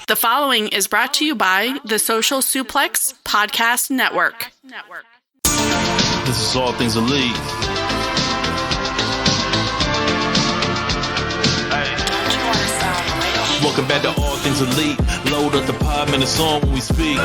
The following is brought to you by the Social Suplex Podcast Network. This is All Things Elite. Welcome back to All Things Elite. Load up the pod, man, it's on when we speak.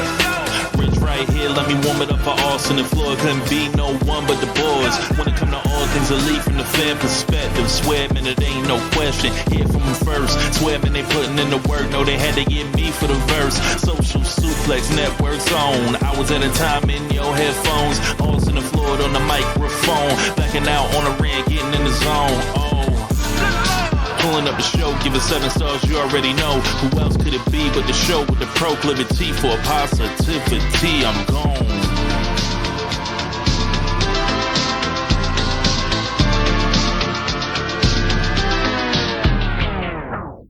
Rich right here, let me warm it up for Austin and Floyd. Couldn't be no one but the boys. When it come to All Things Elite from the fan perspective, swear, man, it ain't no question. Hear from them first. Swear, man, they putting in the work. No, they had to get me for the verse. Social Suplex Network's on. I was at a time in your headphones. Austin and Floyd on the microphone. Backing out on the ring, getting in the zone. Pulling up the show, give it 7 stars, you already know. Who else could it be but the show with the proclivity for positivity? I'm gone.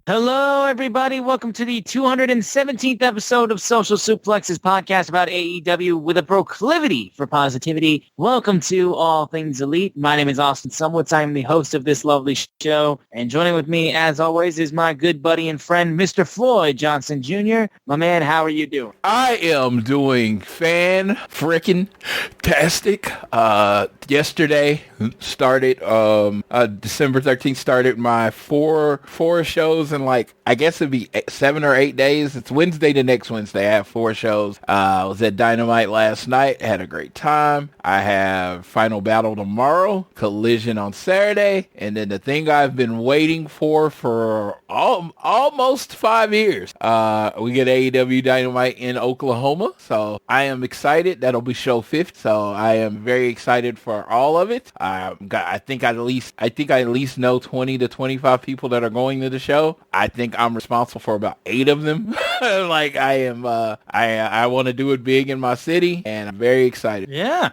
Hello, everybody. Welcome to the 217th episode of Social Suplex's podcast about AEW with a proclivity for positivity. Welcome to All Things Elite. My name is Austin Sumwitz. I'm the host of this lovely show. And joining with me, as always, is my good buddy and friend, Mr. Floyd Johnson Jr. My man, how are you doing? I am doing fan-freaking-tastic. Yesterday started, December 13th started my four shows in I guess it'd be 7 or 8 days. It's Wednesday to next Wednesday. I have 4 shows. I was at Dynamite last night. Had a great time. I have Final Battle tomorrow, Collision on Saturday, and then the thing I've been waiting for almost 5 years. We get AEW Dynamite in Oklahoma, so I am excited. That'll be show 50, so I am very excited for all of it. I think I at least know 20 to 25 people that are going to the show. I think I'm responsible for about 8 of them. I want to do it big in my city, and I'm very excited. Yeah.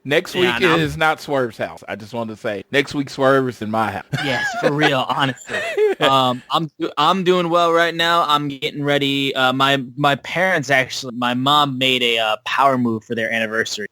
Next week is not Swerve's house. I just wanted to say next week Swerve is in my house. Yes, for real, honestly. I'm doing well right now. I'm getting ready. My parents my mom made a power move for their anniversary.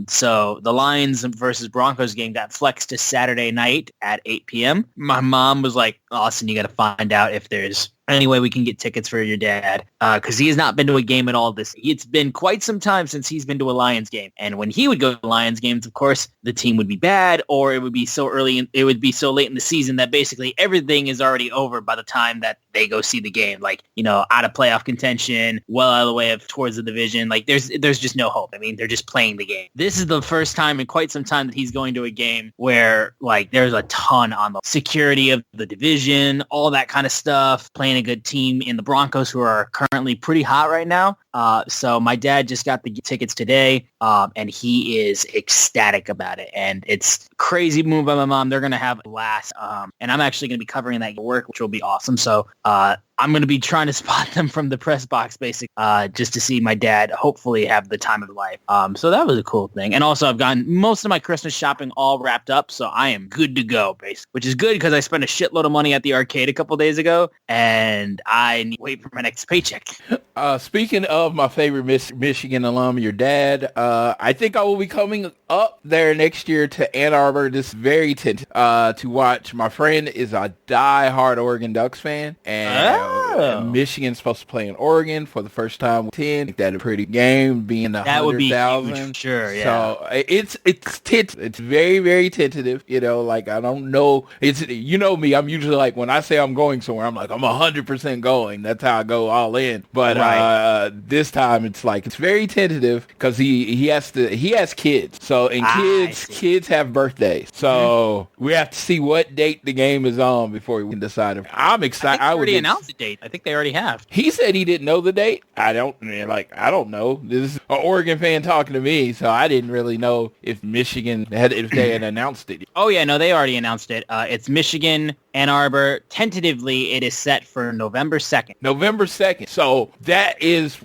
So the Lions versus Broncos game got flexed to Saturday night at 8 p.m. My mom was like, Austin, you got to find out if there's any way we can get tickets for your dad, because he has not been to a game at all It's been quite some time since he's been to a Lions game. And when he would go to Lions games, of course, the team would be bad, or it would be so it would be so late in the season that basically everything is already over by the time that they go see the game. Out of playoff contention, well out of the way towards the division. There's just no hope. I mean, they're just playing the game. This is the first time in quite some time that he's going to a game where there's a ton on the security of the division, all that kind of stuff, playing a good team in the Broncos, who are currently pretty hot right now. So my dad just got the tickets today, and he is ecstatic about it. And it's crazy move by my mom. They're going to have a blast. And I'm actually going to be covering that work, which will be awesome. So I'm going to be trying to spot them from the press box, basically, just to see my dad hopefully have the time of life. So that was a cool thing. And also, I've gotten most of my Christmas shopping all wrapped up, so I am good to go, basically, which is good because I spent a shitload of money at the arcade a couple days ago, and I need to wait for my next paycheck. Speaking of my favorite Michigan alum, your dad, I think I will be coming up there next year to Ann Arbor. This very tempted to watch. My friend is a die-hard Oregon Ducks fan, and Michigan's supposed to play in Oregon for the first time with 10. I think that's a pretty game, being 100,000. That would be huge, sure, yeah. So it's very, very tentative. I don't know. You know me. I'm usually when I say I'm going somewhere, I'm 100% going. That's how I go all in. But this time it's very tentative because he has kids. So kids have birthdays. So we have to see what date the game is on before we can decide. I'm excited. I already announced the date. I think they already have. He said he didn't know the date. I don't know. This is an Oregon fan talking to me, so I didn't really know if they had announced it. Oh yeah, no, they already announced it. It's Michigan, Ann Arbor. Tentatively, it is set for November 2nd. November 2nd. So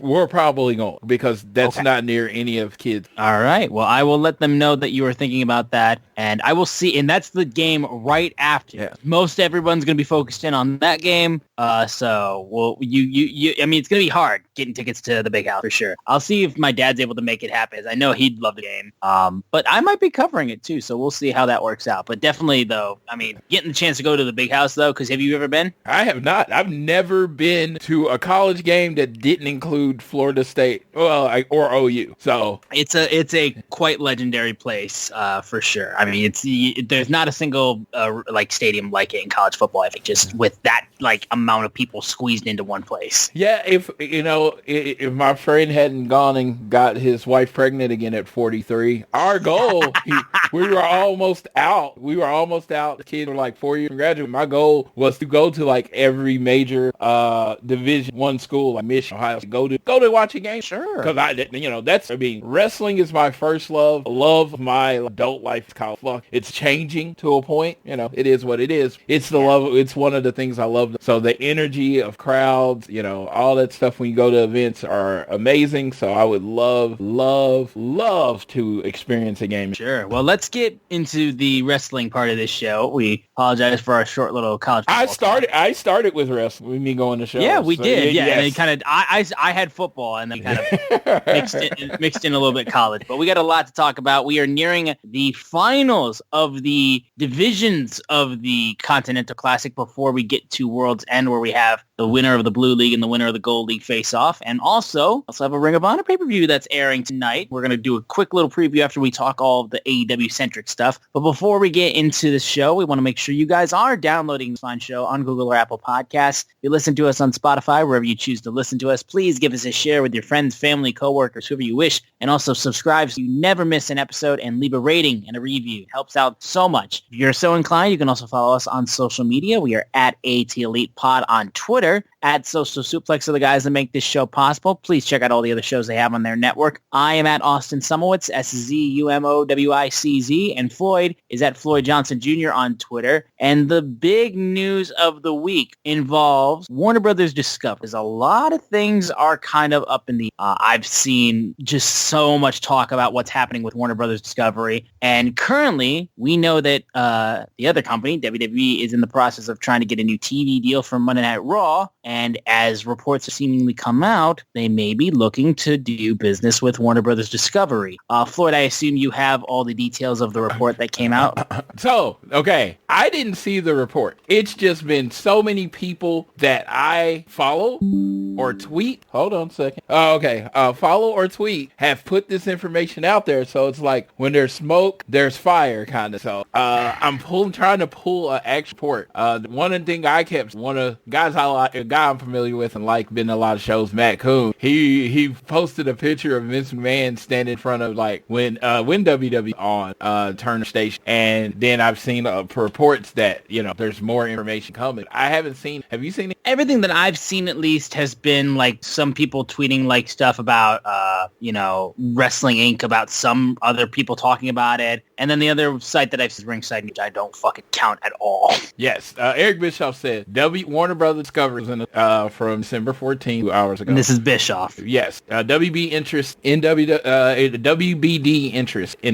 we're probably going because that's not near any of kids. All right. Well, I will let them know that you were thinking about that, and I will see. And that's the game right after. Yeah. Most everyone's going to be focused in on that game. So, well, I mean, it's going to be hard getting tickets to the big house for sure. I'll see if my dad's able to make it happen. I know he'd love the game. But I might be covering it too, so we'll see how that works out. But definitely, though, I mean, getting the chance to go to the Big House, though? Because have you ever been? I have not. I've never been to a college game that didn't include Florida State, or OU. So it's a quite legendary place for sure. I mean, there's not a single like stadium like it in college football. I think just with that like amount of people squeezed into one place. Yeah, if my friend hadn't gone and got his wife pregnant again at 43, our goal, we were almost out. The kids were like 4 years from graduating. My goal was to go to like every major Division I school, like Michigan, Ohio, go to watch a game. Sure. Because wrestling is my first love. Love of my adult life. Fuck, it's changing to a point. It is what it is. It's the love. It's one of the things I love. So the energy of crowds, all that stuff when you go to events are amazing. So I would love to experience a game. Sure. Well, let's get into the wrestling part of this show. We apologize for our short little college. I started with wrestling. With me going to shows. Yeah, we did. Yeah, yes. And I had football, and then kind of mixed in a little bit college. But we got a lot to talk about. We are nearing the finals of the divisions of the Continental Classic before we get to World's End, where we have the winner of the Blue League and the winner of the Gold League face off. And also have a Ring of Honor pay-per-view that's airing tonight. We're going to do a quick little preview after we talk all of the AEW-centric stuff. But before we get into the show, we want to make sure you guys are downloading this fine show on Google or Apple Podcasts. If you listen to us on Spotify, wherever you choose to listen to us, please give us a share with your friends, family, coworkers, whoever you wish. And also subscribe so you never miss an episode, and leave a rating and a review. It helps out so much. If you're so inclined, you can also follow us on social media. We are at AT Elite Pod on Twitter, at Social Suplex are the guys that make this show possible. Please check out all the other shows they have on their network. I am at Austin Sumowitz, SZUMOWICZ, and Floyd is at Floyd Johnson Jr. on Twitter. And the big news of the week involves Warner Brothers Discovery. There's a lot of things are kind of up in the I've seen just so much talk about what's happening with Warner Brothers Discovery. And currently, we know that the other company, WWE, is in the process of trying to get a new TV deal for Monday Night Raw. And as reports have seemingly come out, they may be looking to do business with Warner Brothers Discovery. Floyd, I assume you have all the details of the report that came out. So, okay, I didn't see the report. It's just been so many people that I follow or tweet. Hold on a second. Follow or tweet have put this information out there. So it's like when there's smoke, there's fire, kind of. So I'm trying to pull an actual report. One of the things I kept, one of the guys a guy I'm familiar with and like, been in a lot of shows, Matt Coon. He posted a picture of Vince McMahon standing in front of like when WWE on Turner Station, and then I've seen reports that there's more information coming. I haven't seen. Have you seen it? Everything that I've seen at least has been like some people tweeting like stuff about Wrestling Inc. about some other people talking about it, and then the other site that I've seen is Ringside, which I don't fucking count at all. Yes, Eric Bischoff said Warner Brothers Discovery from December 14, 2 hours ago. And this is Bischoff. Yes, WBD interest in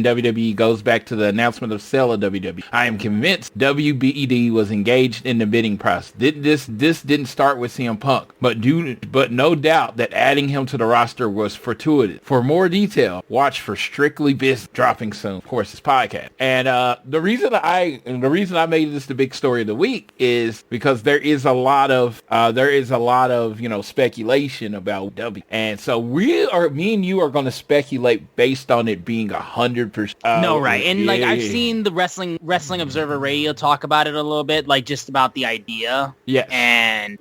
WWE goes back to the announcement of sale of WWE. I am convinced WBD was engaged in the bidding process. This didn't start with CM Punk, but no doubt that adding him to the roster was fortuitous. For more detail, watch for Strictly Business, dropping soon. Of course, this podcast. And the reason I made this the big story of the week is because there is a lot of speculation about W, and so me and you are going to speculate based on it being 100%. No, right, and I've seen the Wrestling Observer Radio talk about it a little bit, like just about the idea. Yeah, and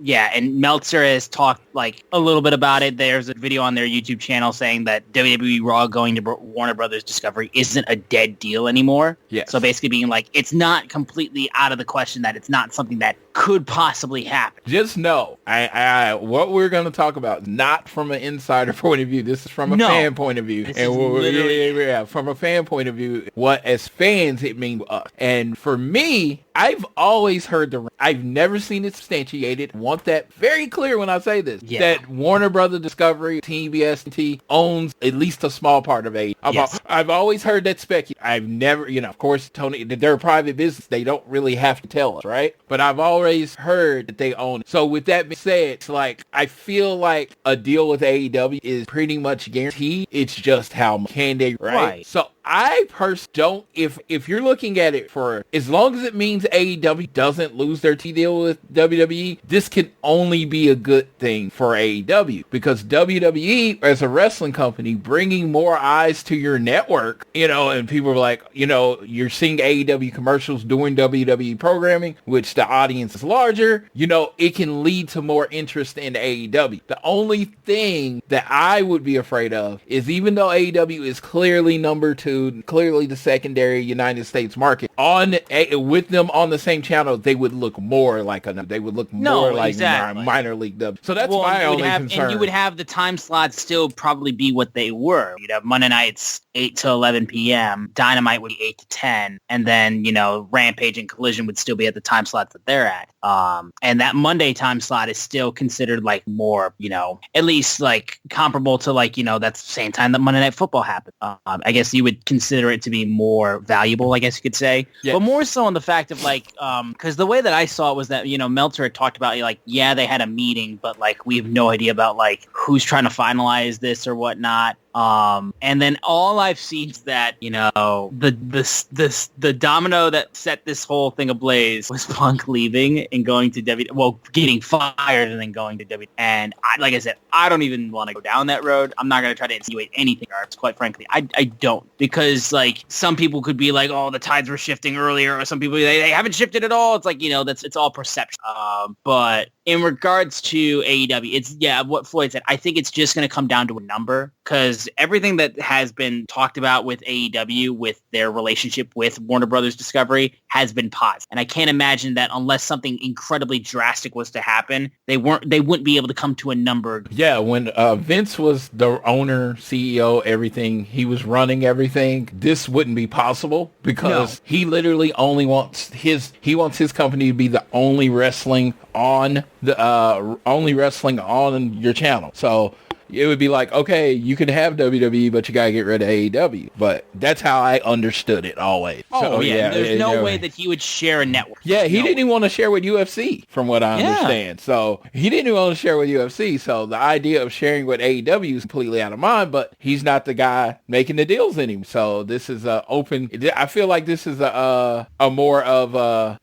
Meltzer has talked like a little bit about it. There's a video on their YouTube channel saying that WWE Raw going to Warner Brothers Discovery isn't a dead deal anymore. Yeah, so basically being like it's not completely out of the question that it's not something that could possibly happen. Just know, what we're going to talk about, not from an insider point of view. This is from a fan point of view. And from a fan point of view, what as fans it means to us. And for me, I've always heard I've never seen it substantiated. I want that very clear when I say this. Yeah. That Warner Brothers Discovery, TBS owns at least a small part of A. Yes. I've always heard that I've never, of course, Tony, they're a private business. They don't really have to tell us, right? But I've always heard that they own it. So with that being said, it's like, I feel like a deal with AEW is pretty much guaranteed. It's just how much can they, right? So I personally don't, if you're looking at it for, as long as it means AEW doesn't lose their T deal with WWE, this can only be a good thing for AEW, because WWE as a wrestling company bringing more eyes to your network, and people are like, you're seeing AEW commercials doing WWE programming, which the audience is larger, it can lead to more interest in AEW. The only thing that I would be afraid of is, even though AEW is clearly number 2, clearly the secondary United States market, with them on the same channel, they would look more like minor league W. So that's my only concern. And you would have the time slots still probably be what they were. You'd have Monday nights 8 to 11 p.m. Dynamite would be 8 to 10. And then, Rampage and Collision would still be at the time slots that they're at. And that Monday time slot is still considered like more, at least like comparable to like, that's the same time that Monday Night Football happened. I guess you would consider it to be more valuable, I guess you could say. Yeah. But more so on the fact of like, because the way that I saw it was that, Meltzer had talked about like, yeah, they had a meeting, but like we have no idea about like who's trying to finalize this or whatnot. And then all I've seen is that, the domino that set this whole thing ablaze was Punk leaving and going to getting fired and then going to WWE. And like I said, I don't even want to go down that road. I'm not going to try to insinuate anything, quite frankly. I don't, because like some people could be like, oh, the tides were shifting earlier, or some people, they haven't shifted at all. It's like, it's all perception. But in regards to AEW, it's, what Floyd said, I think it's just going to come down to a number, because everything that has been talked about with AEW, with their relationship with Warner Brothers Discovery, has been paused. And I can't imagine that unless something incredibly drastic was to happen, they wouldn't be able to come to a number. Yeah, when Vince was the owner, CEO, everything, he was running everything, this wouldn't be possible, because he literally only wants his company to be the only wrestling on your channel. So it would be like, okay, you can have WWE, but you gotta get rid of AEW. But that's how I understood it always. Oh, so, yeah. There's no way that he would share a network. Yeah, he didn't even want to share with UFC, from what I understand. So he didn't even want to share with UFC. So the idea of sharing with AEW is completely out of mind, but he's not the guy making the deals anymore. So this is open. I feel like this is a more of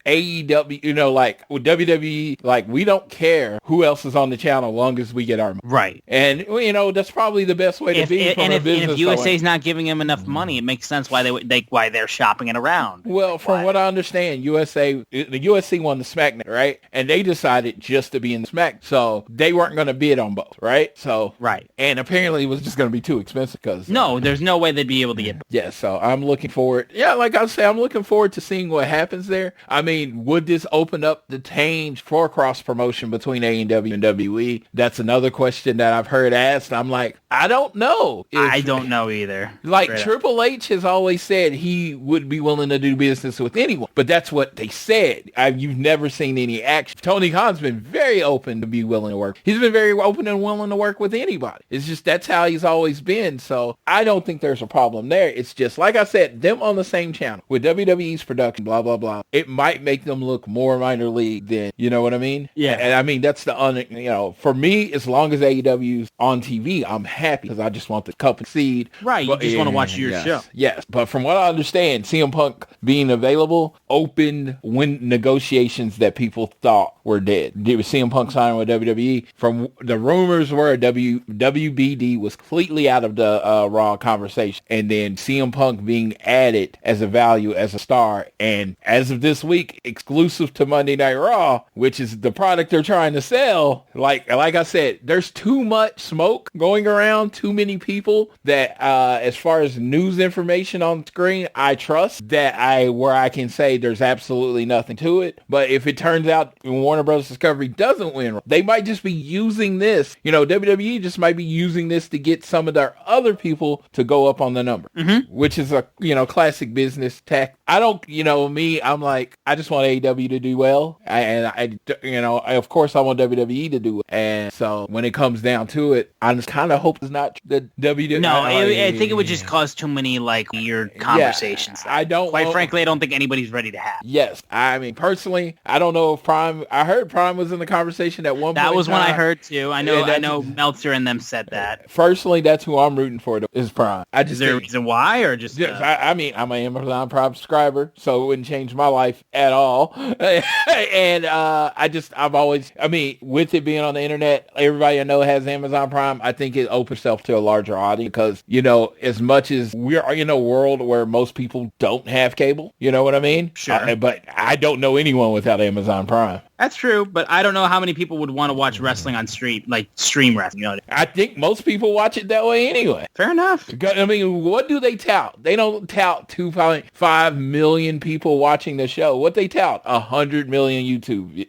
AEW, like with WWE, like we don't care who else is on the channel as long as we get our money. Right. And that's probably the best way to be from a business. And if USA's not giving him enough money, it makes sense why they're shopping it around. Well, from what I understand, the USC won the SmackDown, right? And they decided just to be in the Smack, so they weren't going to bid on both, right? So right. And apparently it was just going to be too expensive because there's no way they'd be able to get both. Yeah, so I'm looking forward. Yeah, like I say, I'm looking forward to seeing what happens there. I mean, would this open up the change for cross promotion between AEW and WWE? That's another question that I've heard asked. I'm like, I don't know. I don't know either. Like Triple H has always said he would be willing to do business with anyone, but that's what they said. You've never seen any action. Tony Khan's been very open to be willing to work. He's been very open and willing to work with anybody. It's just that's how he's always been. So I don't think there's a problem there. It's just like I said, them on the same channel with WWE's production, blah blah blah. It might make them look more minor league than, you know what I mean? Yeah. And I mean that's for me, as long as AEW's on TV, I'm happy because I just want the cup and seed. Right. You just want to watch your show. Yes. But from what I understand, CM Punk being available opened negotiations that people thought were dead. Did CM Punk signing with WWE? From the rumors were WBD was completely out of the Raw conversation. And then CM Punk being added as a value as a star. And as of this week, exclusive to Monday Night Raw, which is the product they're trying to sell. Like I said, there's too much smoke going around, too many people that as far as news information on screen, I trust that where I can say there's absolutely nothing to it. But if it turns out Warner Brothers Discovery doesn't win, they might just be using this. WWE just might be using this to get some of their other people to go up on the number, which is a classic business tact. I don't, I'm like, I just want AEW to do well, of course I want WWE to do it. And so when it comes down to it, I just kind of hope it's not the WWE. No, I think it would just cause too many weird conversations. Yeah, quite frankly, I don't think anybody's ready to have. Yes. I mean, personally, I don't know if Prime, I heard Prime was in the conversation at one point. That was one I heard too. I know Meltzer and them said that. Personally, that's who I'm rooting for, is Prime. Is there a reason why, or just? I mean, I'm an Amazon Prime subscriber, so it wouldn't change my life at all. And I've always, I mean, with it being on the internet, everybody I know has Amazon Prime. I think it opens itself to a larger audience because, you know, as much as we're in a world where most people don't have cable, you know what I mean? Sure. But I don't know anyone without Amazon Prime. That's true, but I don't know how many people would want to watch wrestling on stream wrestling. You know? I think most people watch it that way anyway. Fair enough. I mean, what do they tout? They don't tout 2.5 million people watching the show. What they tout? 100 million YouTube.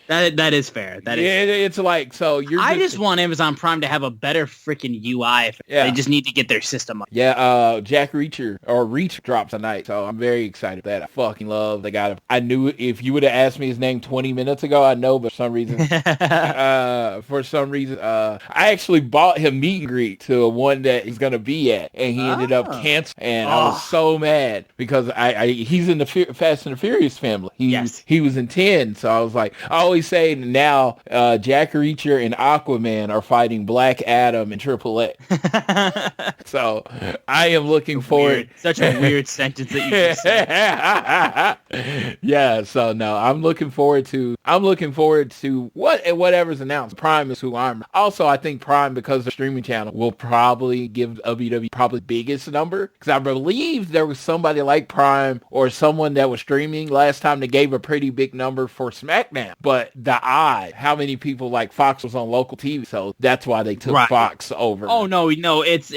That is fair. It's like, so you're. I just want Amazon Prime to have a better freaking UI. They just need to get their system up. Yeah, Jack Reach drops tonight, so I'm very excited for that. I fucking love the guy. I knew if you would have asked me his name 20 minutes ago, I know, but for some reason, I actually bought him meet and greet to one that he's gonna be at, and he ended up canceling, and I was so mad because he's in the Fast and the Furious family. He was in 10, so I was like, I always say now, Jack Reacher and Aquaman are fighting Black Adam and Triple X. So I am looking forward. Such a weird sentence that you just said. Yeah, so no, I'm looking forward to whatever's announced. Prime is who I'm. Also, I think Prime, because the streaming channel, will probably give WWE probably biggest number, because I believe there was somebody like Prime or someone that was streaming last time that gave a pretty big number for SmackDown. But how many people, like Fox was on local TV, so that's why they took Fox over. Oh no, that's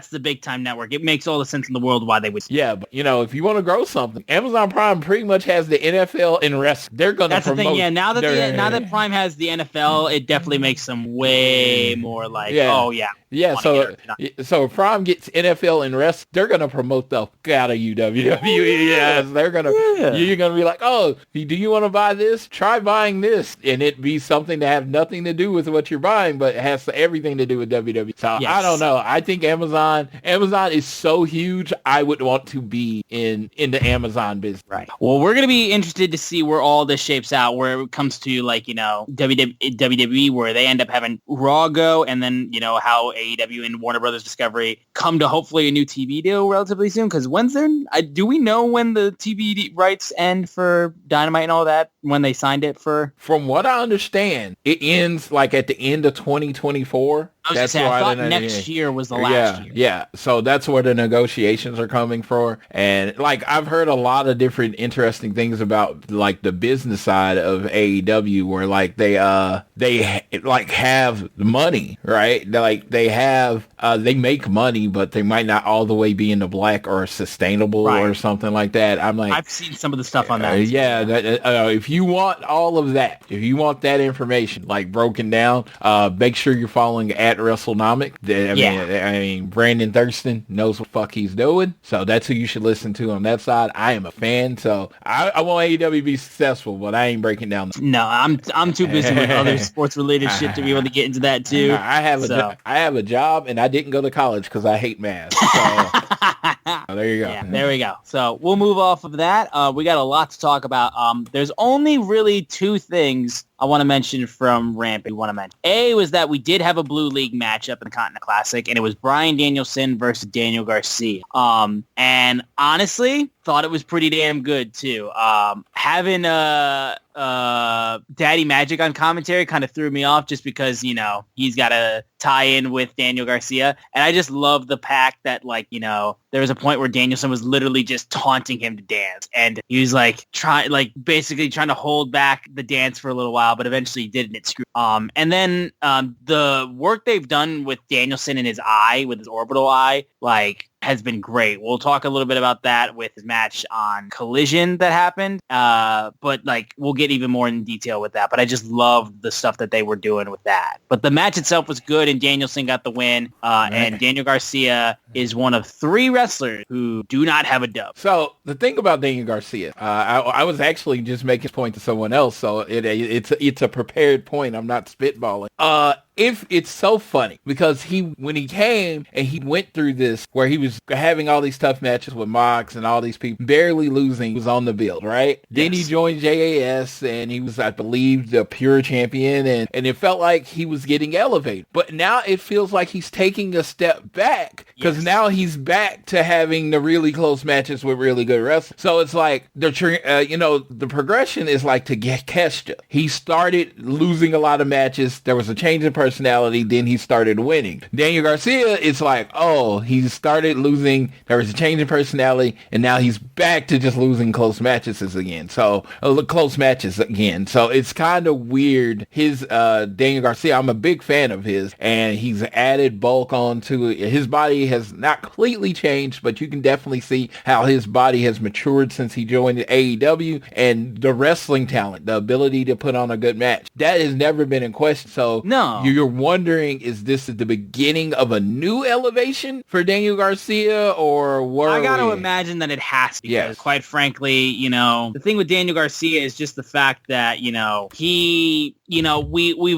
the big time network. It makes all the sense in the world why they would. Yeah, but if you want to grow something, Amazon Prime pretty much has the NFL and wrestling. They're gonna promote. That's the thing. Yeah, now that Prime has the NFL, it definitely makes them way more like, Yeah, so if Prime gets NFL and rest, they're gonna promote the fuck out of you, WWE. Yes, they're gonna. You're gonna be like, oh, do you want to buy this? Try buying this, and it be something that have nothing to do with what you're buying, but it has everything to do with WWE. So I don't know. I think Amazon is so huge. I would want to be in the Amazon business. Right. Well, we're gonna be interested to see where all this shapes out, where it comes to WWE, where they end up having Raw go, and then how AEW and Warner Brothers Discovery come to hopefully a new TV deal relatively soon. Because do we know when the TV rights end for Dynamite and all that? When they signed it for? From what I understand, it ends like at the end of 2024. I thought next year was the last year. Yeah, so that's where the negotiations are coming for. And I've heard a lot of different interesting things about the business side of AEW, where they have money, right? They make money, but they might not all the way be in the black or sustainable or something like that. I've seen some of the stuff on that. If you want all of that, if you want that information broken down, make sure you're following at WrestleNomic. I mean, Brandon Thurston knows what the fuck he's doing, so that's who you should listen to on that side. I am a fan, so I want AEW to be successful, but I ain't breaking down. No, I'm too busy with other sports related shit to be able to get into that too. I have a job, and I didn't go to college because I hate math. So there you go. Yeah, there we go. So we'll move off of that. We got a lot to talk about. There's only really two things I want to mention from Rampage. A was that we did have a Blue League matchup in the Continental Classic, and it was Bryan Danielson versus Daniel Garcia. And honestly, thought it was pretty damn good too. Having Daddy Magic on commentary kind of threw me off, just because he's got to tie in with Daniel Garcia, and I just love the pact that there was a point where Danielson was literally just taunting him to dance, and he was basically trying to hold back the dance for a little while, but eventually he did, and it screwed. And then the work they've done with Danielson in his eye, with his orbital eye, has been great. We'll talk a little bit about that with his match on Collision that happened, but we'll get even more in detail with that. But I just loved the stuff that they were doing with that. But the match itself was good, and Danielson got the win, and Daniel Garcia is one of 3 wrestlers who do not have a dub. So the thing about Daniel Garcia, I was actually just making this point to someone else, so it's a prepared point. I'm not spitballing. if it's so funny because when he came and he went through this where he was having all these tough matches with Mox and all these people, barely losing, he was on the build, right? Yes. Then he joined JAS and he was, I believe, the pure champion, and it felt like he was getting elevated. But now it feels like he's taking a step back because now he's back to having the really close matches with really good wrestlers. So it's like the progression is like to get Kesha. He started losing a lot of matches. There was a change in personality. Then he started winning. Daniel Garcia, it's like, oh, he started losing. There was a change in personality, and now he's back to just losing close matches again. So it's kind of weird. His Daniel Garcia, I'm a big fan of his, and he's added bulk onto it. His body has not completely changed, but you can definitely see how his body has matured since he joined AEW, and the wrestling talent, the ability to put on a good match, that has never been in question. So no, you're wondering, is this the beginning of a new elevation for Daniel Garcia, or I got to imagine that it has to, because quite frankly, the thing with Daniel Garcia is just the fact that, we've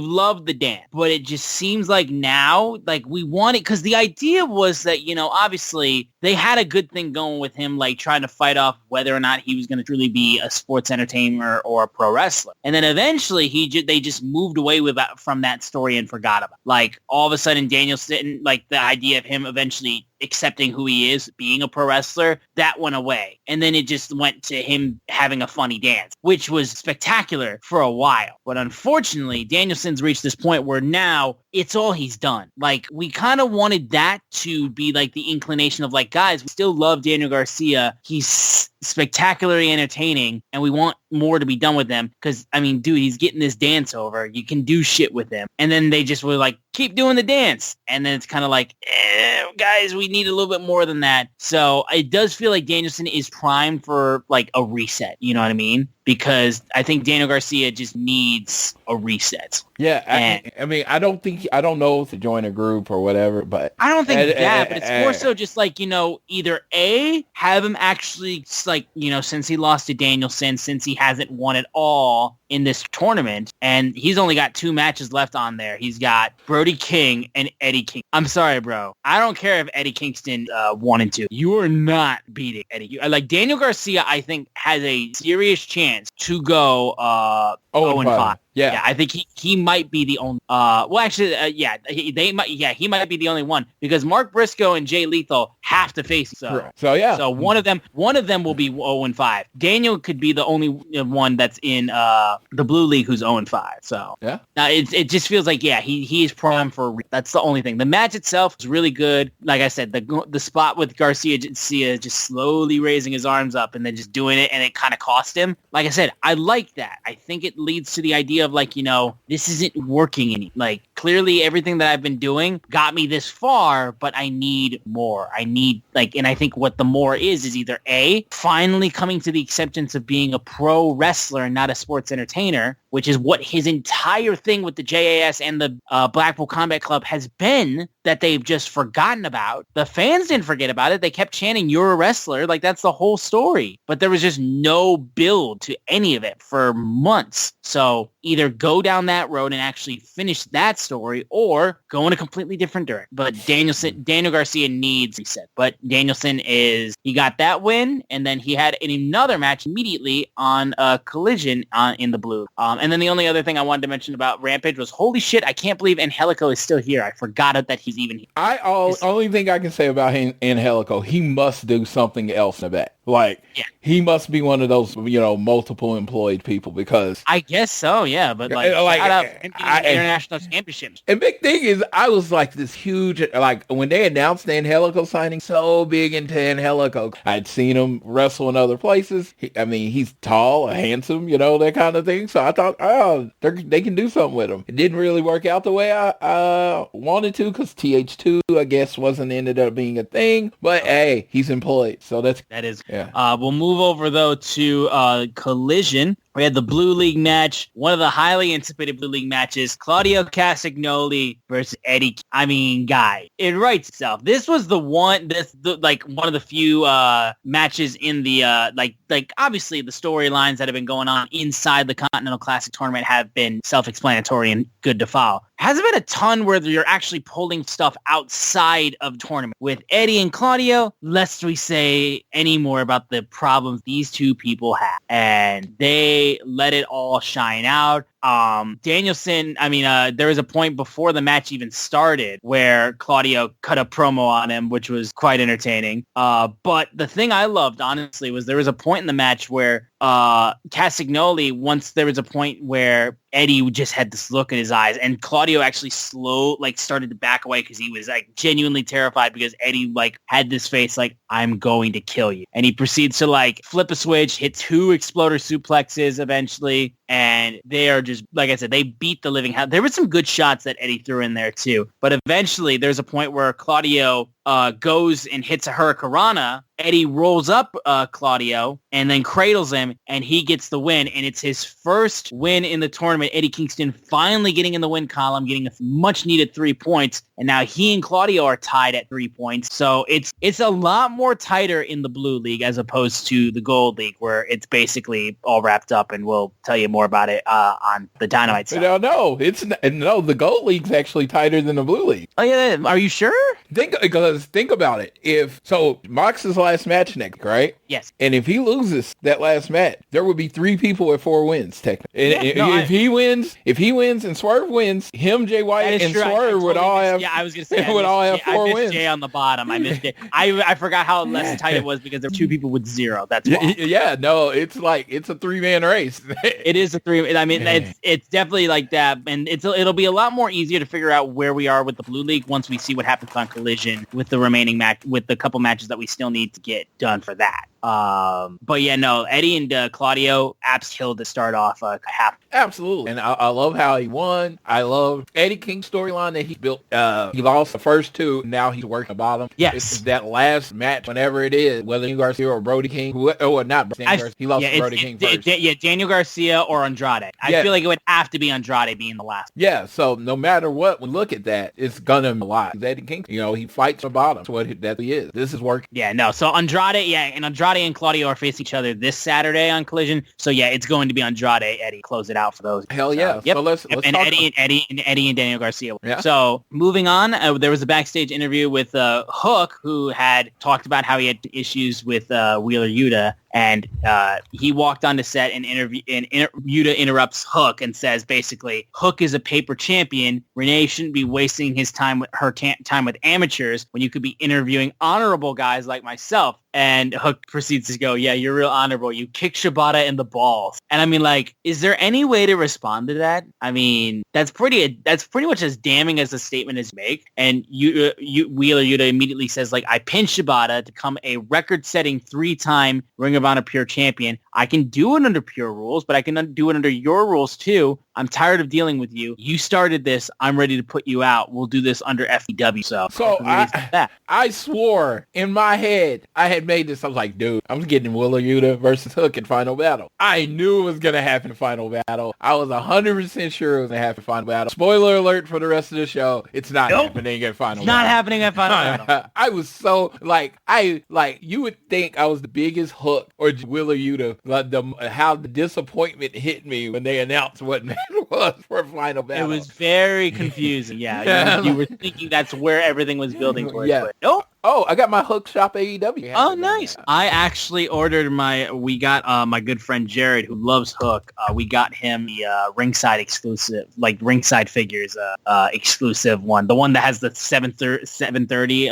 loved the dance, but it just seems like now, like we want it, because the idea was that, obviously they had a good thing going with him, like trying to fight off whether or not he was going to truly be a sports entertainer or a pro wrestler. And then eventually they just moved away from that story and forgot about it. Like all of a sudden Danielson, like the idea of him eventually accepting who he is, being a pro wrestler, that went away. And then it just went to him having a funny dance, which was spectacular for a while. But unfortunately, Danielson's reached this point where now it's all he's done. Like, we kind of wanted that to be like the inclination of like, guys, we still love Daniel Garcia. He's spectacularly entertaining, and we want more to be done with him because, I mean, dude, he's getting this dance over. You can do shit with him. And then they just were like, keep doing the dance. And then it's kind of like, guys, we need a little bit more than that. So it does feel like Danielson is primed for like a reset. You know what I mean? Because I think Daniel Garcia just needs a reset. Yeah, I mean, I don't know if to join a group or whatever, but I don't think but it's more so just like, either A, have him actually, like, since he lost to Danielson, since he hasn't won it all in this tournament, and he's only got 2 matches left on there. He's got Brody King and Eddie King. I'm sorry, bro. I don't care if Eddie Kingston 1 and 2. You are not beating Eddie. Like, Daniel Garcia, I think, has a serious chance to go 0-5. Yeah, I think he might be the only. He might be the only one because Mark Briscoe and Jay Lethal have to face. So one of them will be 0-5. Daniel could be the only one that's in the Blue League who's 0-5. So yeah, it just feels like he is primed for. That's the only thing. The match itself is really good. Like I said, the spot with Garcia just slowly raising his arms up and then just doing it, and it kind of cost him. Like I said, I like that. I think it leads to the idea of like, this isn't working any. Like, clearly everything that I've been doing got me this far, but I need more. And I think what the more is either A, finally coming to the acceptance of being a pro wrestler and not a sports entertainer, which is what his entire thing with the JAS and the Blackpool Combat Club has been, that they've just forgotten about. The fans didn't forget about it. They kept chanting, "You're a wrestler." Like, that's the whole story. But there was just no build to any of it for months. So either go down that road and actually finish that story, or go in a completely different direction. But Daniel Garcia needs reset. But Danielson he got that win, and then he had another match immediately on Collision in the blue. And then the only other thing I wanted to mention about Rampage was, holy shit, I can't believe Angelico is still here. I forgot that he's even here. Only thing I can say about Angelico, he must do something else in the back. Like, he must be one of those, multiple employed people, because I guess so, yeah. But shout out international championships. And big thing is, I was like this huge, like when they announced the Angelico signing, so big into Angelico. I'd seen him wrestle in other places. He's tall, handsome, that kind of thing. So I thought, they can do something with him. It didn't really work out the way I wanted to, because TH2, I guess, ended up being a thing. But hey, he's employed, so that is. Yeah. We'll move over though to Collision. We had the Blue League match, one of the highly anticipated Blue League matches, Claudio Castagnoli versus Eddie. Guy, it writes itself. This was one of the few matches in the obviously the storylines that have been going on inside the Continental Classic tournament have been self-explanatory and good to follow. Hasn't been a ton where you're actually pulling stuff outside of tournament. With Eddie and Claudio, lest we say any more about the problems these two people have. And they let it all shine out. Danielson, there was a point before the match even started where Claudio cut a promo on him, which was quite entertaining. But the thing I loved, honestly, was there was a point in the match where Castagnoli, once there was a point where Eddie just had this look in his eyes, and Claudio actually started to back away because he was genuinely terrified because Eddie had this face I'm going to kill you. And he proceeds to flip a switch, hit 2 exploder suplexes eventually, and they are just, like I said, they beat the living hell. There were some good shots that Eddie threw in there too, but eventually there's a point where Claudio goes and hits a Hurricanrana. Eddie rolls up Claudio and then cradles him, and he gets the win. And it's his first win in the tournament. Eddie Kingston finally getting in the win column, getting a much-needed 3 points. And now he and Claudio are tied at 3 points. So it's a lot more tighter in the Blue League as opposed to the Gold League, where it's basically all wrapped up. And we'll tell you more about it on the Dynamite side. No, the Gold League's actually tighter than the Blue League. Oh yeah, are you sure? Think about it. Mox's last match next, right? Yes. And if he loses that last match, there would be 3 people at 4 wins, technically. And if he wins and Swerve wins, him, Jay White, and Swerve would all have. Yeah, I was gonna say would all have 4 wins. Jay on the bottom. I missed Jay. I forgot how less tight it was because there were 2 people with 0. That's why. It's a 3-man race. It is a 3. It's definitely like that, and it'll be a lot more easier to figure out where we are with the Blue League once we see what happens on Collision with the remaining match, with the couple matches that we still need to get done for that. But yeah, no, Eddie and Claudio apps killed to start off half. Absolutely. And I love how he won. I love Eddie King's storyline that he built. He lost the first 2. Now he's working the bottom. Yes. It's that last match, whenever it is, whether Daniel Garcia or Brody King, he lost to Brody King first. Daniel Garcia or Andrade. I feel like it would have to be Andrade being the last. Yeah, so no matter what, we look at that, it's gonna be a lot. Eddie King, he fights the bottom. That's what he is. This is working. Yeah, no, so Andrade and Claudio are facing each other this Saturday on Collision. So yeah, it's going to be Andrade, Eddie, close it out for those. Hell yeah. Yep. So let's and talk Eddie and Daniel Garcia. Yeah. So moving on, there was a backstage interview with Hook, who had talked about how he had issues with Wheeler Yuta. And he walked onto set and Yuta interrupts Hook and says, basically, Hook is a paper champion. Renee shouldn't be wasting his time with time with amateurs when you could be interviewing honorable guys like myself. And Hook proceeds to go, yeah, you're real honorable. You kick Shibata in the balls. And is there any way to respond to that? That's pretty much as damning as a statement as you make. And Wheeler Yuta immediately says, I pinned Shibata to become a record-setting 3-time Ring of Honor Pure Champion. I can do it under Pure rules, but I can do it under your rules too. I'm tired of dealing with you. You started this. I'm ready to put you out. We'll do this under FEW. So I swore in my head I had made this. I was like, dude, I'm getting Wheeler Yuta versus Hook in Final Battle. I knew it was going to happen in Final Battle. I was 100% sure it was going to happen in Final Battle. Spoiler alert for the rest of the show. It's not happening at Final Battle. Not happening at Final Battle. I was so you would think I was the biggest Hook or Wheeler Yuta. How the disappointment hit me when they announced what it was for Final Battle. It was very confusing. Yeah. You were thinking that's where everything was building towards. Yeah. But nope. Oh, I got my Hook Shop AEW. Oh, nice. I actually ordered we got my good friend Jared, who loves Hook. We got him the ringside exclusive, ringside figures exclusive one. The one that has the 730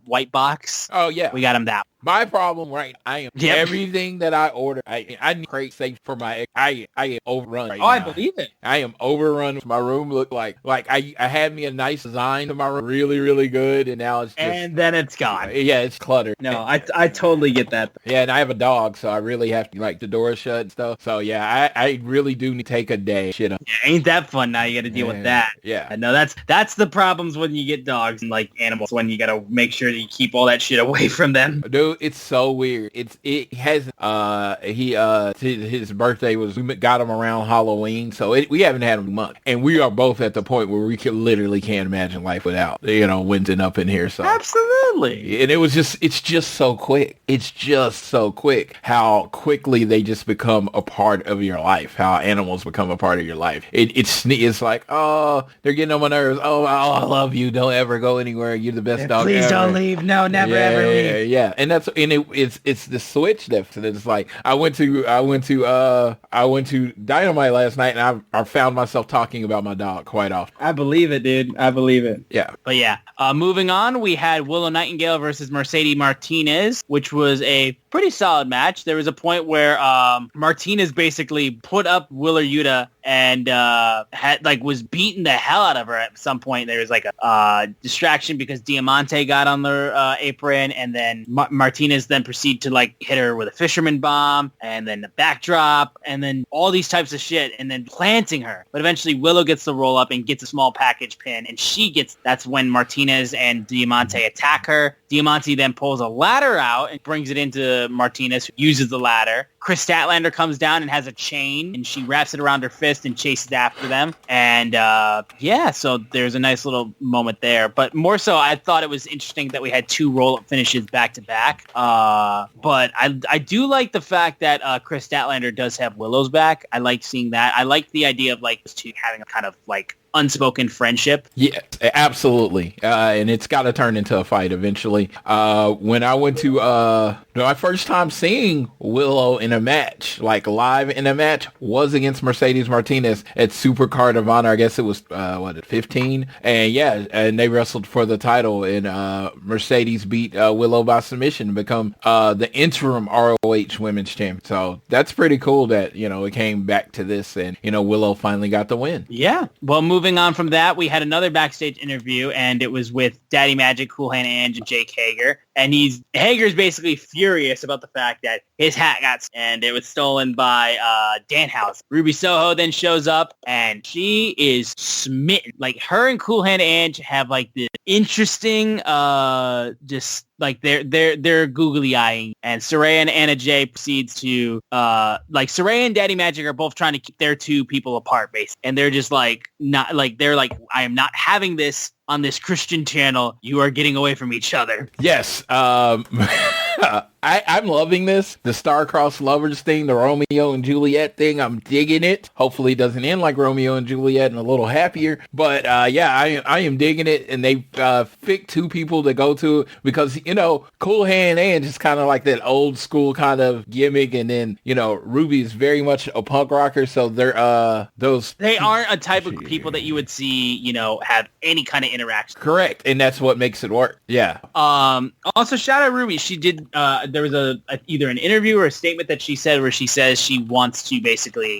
white box. Oh, yeah. We got him that. My problem, right? Everything that I order, I need crate safe for my. I am overrun. Right now. I believe it. I am overrun. My room looked like I had me a nice design to my room, really, really good, and now it's just, and then it's gone. Yeah, it's cluttered. No, I totally get that. Yeah, and I have a dog, so I really have to the door shut and stuff. So yeah, I really do need to take a day. Shit. Yeah, ain't that fun? Now you got to deal with that. Yeah. No, that's the problems when you get dogs and animals. When you got to make sure that you keep all that shit away from them. Dude. it's so weird. It has his birthday was, we got him around Halloween, so we haven't had him a month, and we are both at the point where we literally can't imagine life without Winston up in here. So absolutely, and it's just so quick. It's just so quick how quickly they just become a part of your life. How animals become a part of your life. It's like, oh, they're getting on my nerves. Oh, I love you. Don't ever go anywhere. You're the best dog Please ever. don't leave. No, never ever leave. Yeah. And it's the switch that it's like I went to Dynamite last night, and I found myself talking about my dog quite often. I believe it, dude. I believe it. Yeah. But yeah, moving on, we had Willow Nightingale versus Mercedes Martinez, which was a pretty solid match. There was a point where Martinez basically put up Willer Yuta and was beating the hell out of her at some point. There was like a distraction because Diamante got on the apron, and then Martinez then proceeded to like hit her with a fisherman bomb, and then the backdrop, and then all these types of shit, and then planting her. But eventually Willow gets the roll up and gets a small package pin, and that's when Martinez and Diamante attack her. Diamante then pulls a ladder out and brings it into Martinez, who uses the ladder. Chris Statlander comes down and has a chain, and she wraps it around her fist and chases after them. And so there's a nice little moment there. But more so, I thought it was interesting that we had two roll-up finishes back-to-back. But I do like the fact that Chris Statlander does have Willow's back. I like seeing that. I like the idea of like those two having a kind of like unspoken friendship. Yeah, absolutely. And it's got to turn into a fight eventually. When I went to my first time seeing Willow in a match, like live in a match, was against Mercedes Martinez at Supercard of Honor. I guess it was 15, and they wrestled for the title, and Mercedes beat Willow by submission to become the interim ROH Women's Champion. So that's pretty cool that it came back to this, and Willow finally got the win. Yeah. Well, moving on from that, we had another backstage interview, and it was with Daddy Magic, Cool Hand Ange, and Jake Hager. And Hager's basically furious about the fact that his hat and it was stolen by Danhausen. Ruby Soho then shows up, and she is smitten. Like, her and Cool Hand Ange have like the interesting, just like they're googly eyeing, and Saraya and Anna Jay proceeds to Saraya and Daddy Magic are both trying to keep their two people apart, basically, and they're just like not like they're like, I am not having this on this Christian channel. You are getting away from each other. Yes. I'm loving this. The star-crossed lovers thing, the Romeo and Juliet thing, I'm digging it. Hopefully it doesn't end like Romeo and Juliet and a little happier. But I am digging it. And they picked two people to go to because, Cool Hand Ange is kind of like that old school kind of gimmick. And then, Ruby is very much a punk rocker. So they're they aren't a type of people that you would see, have any kind of interaction. Correct. And that's what makes it work. Yeah. Also, shout out Ruby. She did there was either an interview or a statement that she said where she says she wants to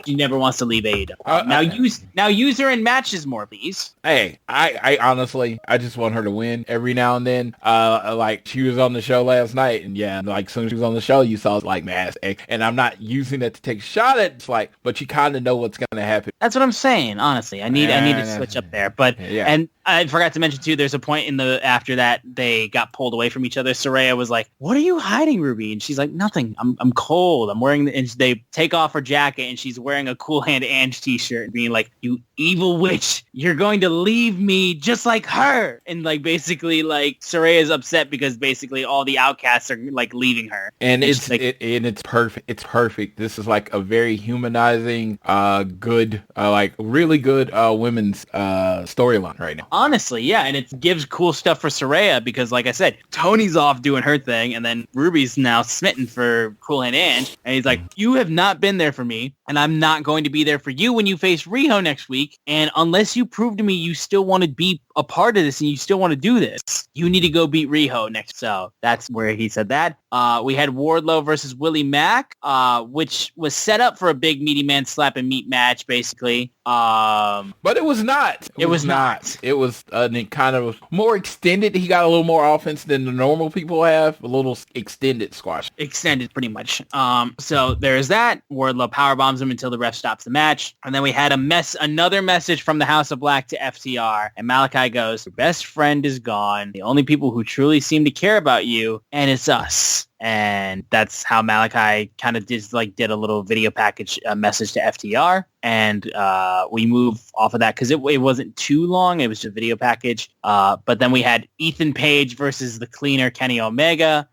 she never wants to leave AEW. Now use her in matches more, please. Hey, I honestly, I just want her to win every now and then. Like she was on the show last night, and as soon as she was on the show, you saw like Mass X, and I'm not using that to take a shot at but you kind of know what's going to happen. That's what I'm saying. Honestly, I need to switch up there, but and I forgot to mention too, there's a point after that they got pulled away from each other. Saraya was like, "What are you hiding, Ruby?" And she's like, "Nothing. I'm cold. I'm wearing." And they take off her jacket, and she's wearing a Cool Hand Ange t-shirt, and being like, "You evil witch, you're going to leave me just like her." And basically, Saraya's upset because basically all the outcasts are leaving her. And it's perfect. It's perfect. This is like a very humanizing, good, really good women's storyline right now. Honestly, yeah, and it gives cool stuff for Saraya because, like I said, Tony's off doing her thing, and then Ruby's now smitten for Cool Hand Ange, and he's like, "You have not been there for me, and I'm not going to be there for you when you face Riho next week, and unless you prove to me you still want to be a part of this and you still want to do this, you need to go beat Riho next." So that's where he said that. We had Wardlow versus Willie Mack, which was set up for a big meaty man slap and meat match, basically. But it was not. It was not. It was kind of more extended. He got a little more offense than the normal people have. A little extended squash. Extended, pretty much. So there's that. Wardlow powerbombs him until the ref stops the match. And then we had another message from the House of Black to FTR. And Malachi goes, "Your best friend is gone. The only people who truly seem to care about you, and it's us." And that's how Malachi kind of did a little video package message to FTR. And we move off of that because it wasn't too long. It was just a video package. But then we had Ethan Page versus the cleaner Kenny Omega.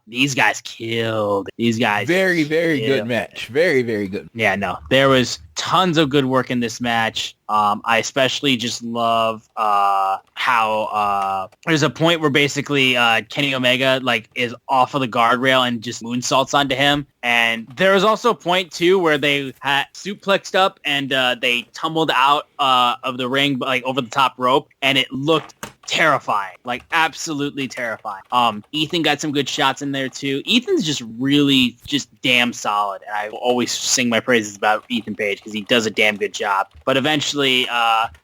These guys killed. These guys very good match. Very, very good. Yeah, no, there was tons of good work in this match. I especially just love how there's a point where basically Kenny Omega is off of the guardrail and just moonsaults onto him. And there was also a point too where they had suplexed up and they tumbled out of the ring over the top rope, and it looked terrifying, absolutely terrifying. Ethan got some good shots in there too. Ethan's just really damn solid, and I always sing my praises about Ethan Page because he does a damn good job. But eventually,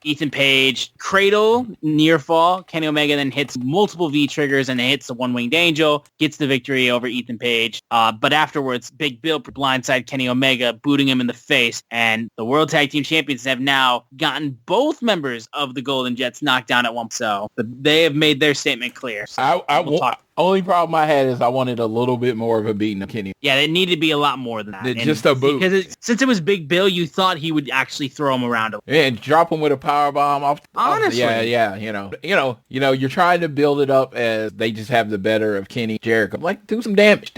Ethan Page cradle near fall. Kenny Omega then hits multiple V triggers and hits the one-winged angel, gets the victory over Ethan Page. But afterwards, Big Bill blindside Kenny Omega, booting him in the face, and the World Tag Team Champions have now gotten both members of the Golden Jets knocked down at one. So they have made their statement clear. So only problem I had is I wanted a little bit more of a beating of Kenny. Yeah, it needed to be a lot more than that. Just a boot. Because since it was Big Bill, you thought he would actually throw him around. And drop him with a power bomb off. Honestly. Yeah. You're trying to build it up as they just have the better of Kenny Jericho. Do some damage.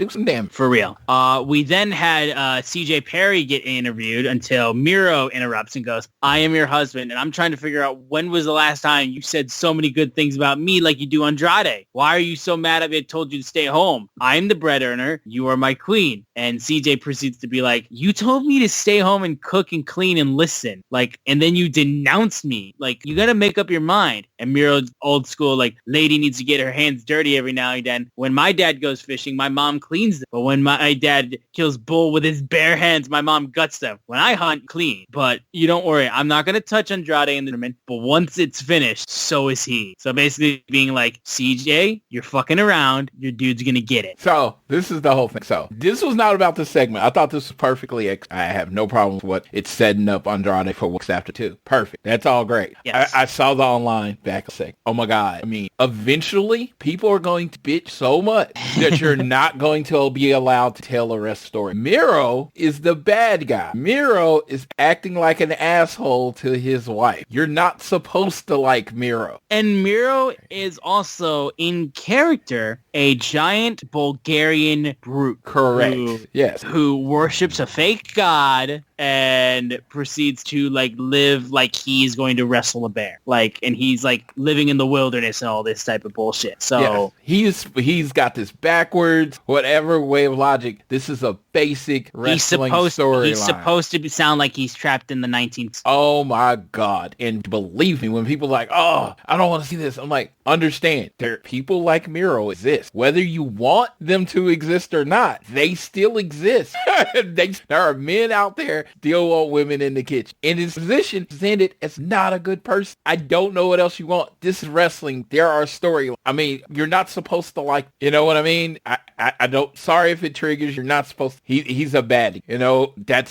For real. We then had CJ Perry get interviewed until Miro interrupts and goes, "I am your husband, and I'm trying to figure out when was the last time you said so many good things about me like you do Andrade. Why are you so mad at me? I told you to stay home. I'm the bread earner. You are my queen." And CJ proceeds to be like, "You told me to stay home and cook and clean and listen. And then you denounced me. You got to make up your mind." And Miro's old school, lady needs to get her hands dirty every now and then. When my dad goes fishing, my mom cleans them. But when my dad kills bull with his bare hands, my mom guts them. When I hunt, clean. But you don't worry. I'm not going to touch Andrade in the tournament. But once it's finished, so is he. So basically being like, CJ, you're fucking around. Your dude's going to get it. So this is the whole thing. So this was not about this segment. I thought this was perfectly. I have no problem with what it's setting up Andrade for weeks after 2. Perfect. That's all great. Yes. I saw the online back a sec. Oh my God. I mean, eventually people are going to bitch so much that you're not going to be allowed to tell a rest story. Miro is the bad guy. Miro is acting like an asshole to his wife. You're not supposed to like Miro. And Miro is also in character a giant Bulgarian brute. Correct. Yes. Who worships a fake god and proceeds to live like he's going to wrestle a bear. And he's living in the wilderness and all this type of bullshit. So yes. He's got this backwards, whatever way of logic. This is a basic wrestling storyline. He's supposed to sound like he's trapped in the 19th. Oh my God. And believe me, when people are like, oh, I don't want to see this. I'm like, understand, there people like Miro exist. Whether you want them to exist or not, they still exist. There are men out there still want women in the kitchen. And his position presented as not a good person. I don't know what else you want. This is wrestling. There are storylines. I mean, you're not supposed to you know what I mean? I don't, sorry if it triggers, you're not supposed to, he's a baddie.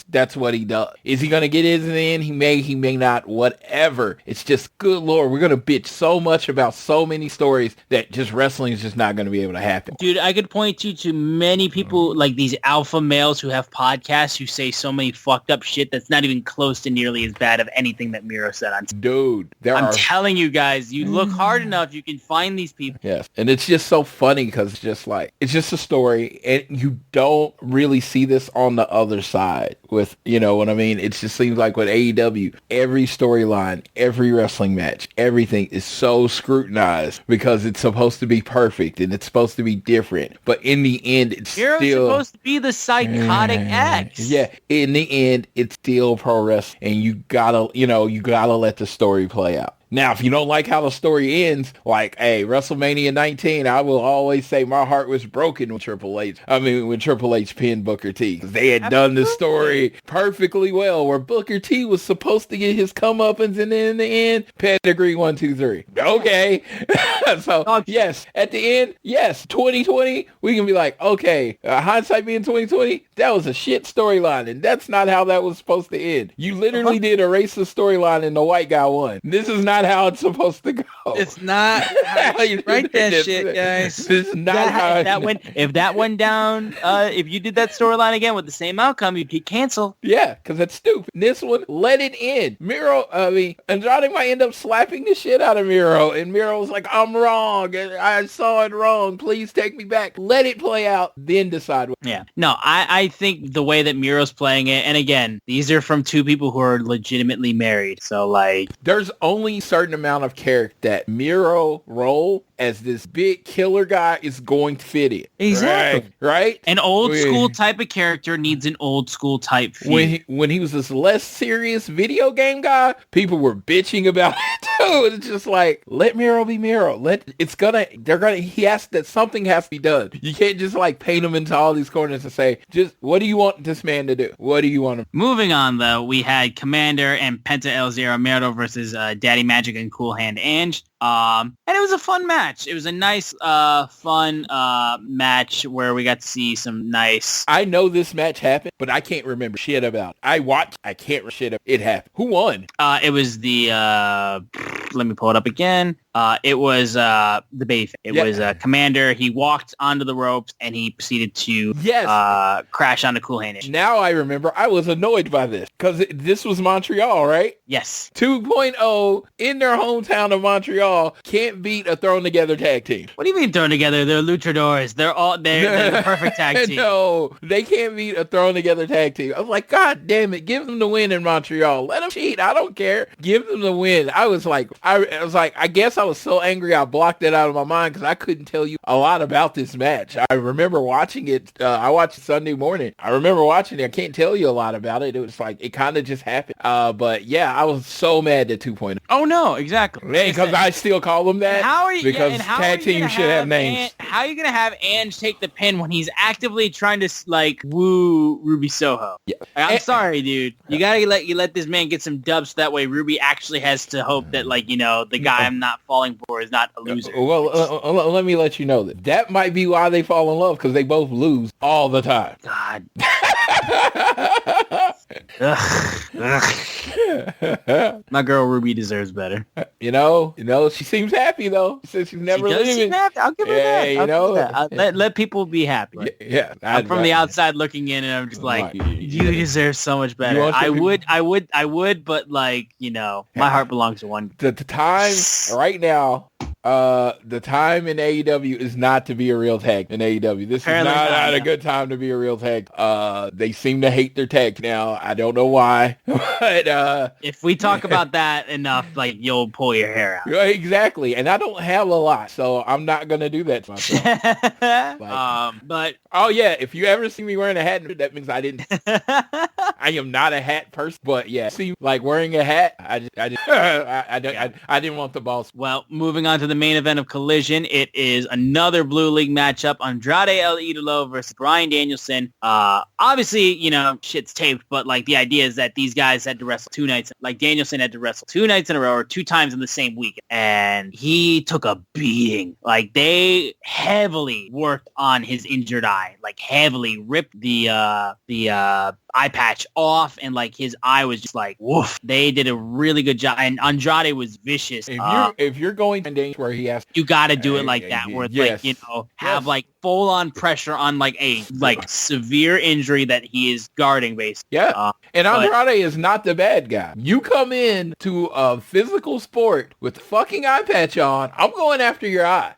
That's what he does. Is he going to get his in the end? He may not, whatever. It's just, good Lord, we're going to bitch so much about so many stories that just wrestling is just not going to be able to happen. Dude, I could point you to many people these alpha males who have podcasts who say so many fucked up shit that's not even close to nearly as bad of anything that Miro said on. Dude, I'm telling you guys, you look hard enough, you can find these people. Yes, and it's just so funny because it's just a story, and you don't really see this on the other side with, you know what I mean? It just seems like with AEW, every storyline, every wrestling match, everything is so scrutinized because it's supposed to be perfect and it's supposed to be different. But in the end, it's Miro's still supposed to be the psychotic X. Yeah, in the end, it's still pro wrestling, and you gotta let the story play out. Now, if you don't like how the story ends, WrestleMania 19, I will always say my heart was broken when Triple H pinned Booker T. They had done the story perfectly well, where Booker T was supposed to get his comeuppance, and then in the end, pedigree 1, 2, 3. Okay. So, yes, at the end, yes, 2020, we can be like, okay, hindsight being 2020, that was a shit storyline, and that's not how that was supposed to end. You literally did erase the storyline and the white guy won. This is not not how it's supposed to go. It's not how you write that shit, guys. It's not how if that went down, if you did that storyline again with the same outcome, you'd get canceled. Yeah, because that's stupid. This one, let it end. Andrade might end up slapping the shit out of Miro, and Miro was like, I'm wrong, and I saw it wrong. Please take me back. Let it play out, then decide. Yeah. No, I think the way that Miro's playing it, and again, these are from two people who are legitimately married, so like... There's only a certain amount of character that Miro role as this big killer guy is going to fit in. Exactly. Right? An old school type of character needs an old school type feel. When he was this less serious video game guy, people were bitching about it too. It's just like, let Miro be Miro. Something has to be done. You can't just like paint him into all these corners and say, just what do you want this man to do? What do you want him? Moving on though, we had Commander and Penta El Zero Miedo versus Daddy Magic and Cool Hand Ange. And it was a fun match. It was a nice, fun match where we got to see some nice... I know this match happened, but I can't remember shit about it. I can't remember shit. It happened. Who won? It was the... let me pull it up again. It was the baby. It was Commander. He walked onto the ropes and he proceeded to crash onto Cool Hand Ange. Now I remember. I was annoyed by this because this was Montreal, right? Yes. 2.0 in their hometown of Montreal can't beat a thrown together tag team. What do you mean thrown together? They're luchadors. They're the perfect tag team. No, they can't beat a thrown together tag team. I was like, God damn it, give them the win in Montreal. Let them cheat. I don't care. Give them the win. I was like, I guess I was so angry I blocked it out of my mind because I couldn't tell you a lot about this match. I remember watching it. I watched it Sunday morning. I remember watching it. I can't tell you a lot about it. It was like, it kind of just happened. But yeah, I was so mad at 2.0. Oh no, exactly. Because I still call them that. Because tag teams should have names. How are you gonna have Ange take the pin when he's actively trying to like woo Ruby Soho? Yeah. I'm sorry, dude. You gotta let this man get some dubs so that way Ruby actually has to hope that the guy I'm not falling for is not a loser. Well, let me let you know that might be why they fall in love, because they both lose all the time. God. My girl Ruby deserves better. She seems happy though. She says she's never leaving. I'll give her that. Let people be happy. Yeah. I'm from the outside looking in, and I'm just like, you deserve so much better. I would, but my heart belongs to one. The time right now. The time in AEW is not to be a real tag in AEW. This Apparently is not a good time to be a real tag. They seem to hate their tag now. I don't know why, but if we talk about that enough, you'll pull your hair out. Exactly, and I don't have a lot, so I'm not gonna do that to myself. But oh yeah, if you ever see me wearing a hat, that means I didn't. I am not a hat person, but yeah, see, wearing a hat, I didn't want the balls. Well, moving on to the main event of Collision, it is another Blue League matchup. Andrade El Idolo versus Bryan Danielson. Obviously, shit's taped, but the idea is that these guys had to wrestle 2 nights. Danielson had to wrestle 2 nights in a row or 2 times in the same week, and he took a beating. They heavily worked on his injured eye, heavily ripped the eye patch off, and his eye was just woof. They did a really good job, and Andrade was vicious. If you're going to where he has, you got to do it like that, where it's have full on pressure on a severe injury that he is guarding, basically. Yeah, and Andrade is not the bad guy. You come in to a physical sport with the fucking eye patch on, I'm going after your eye.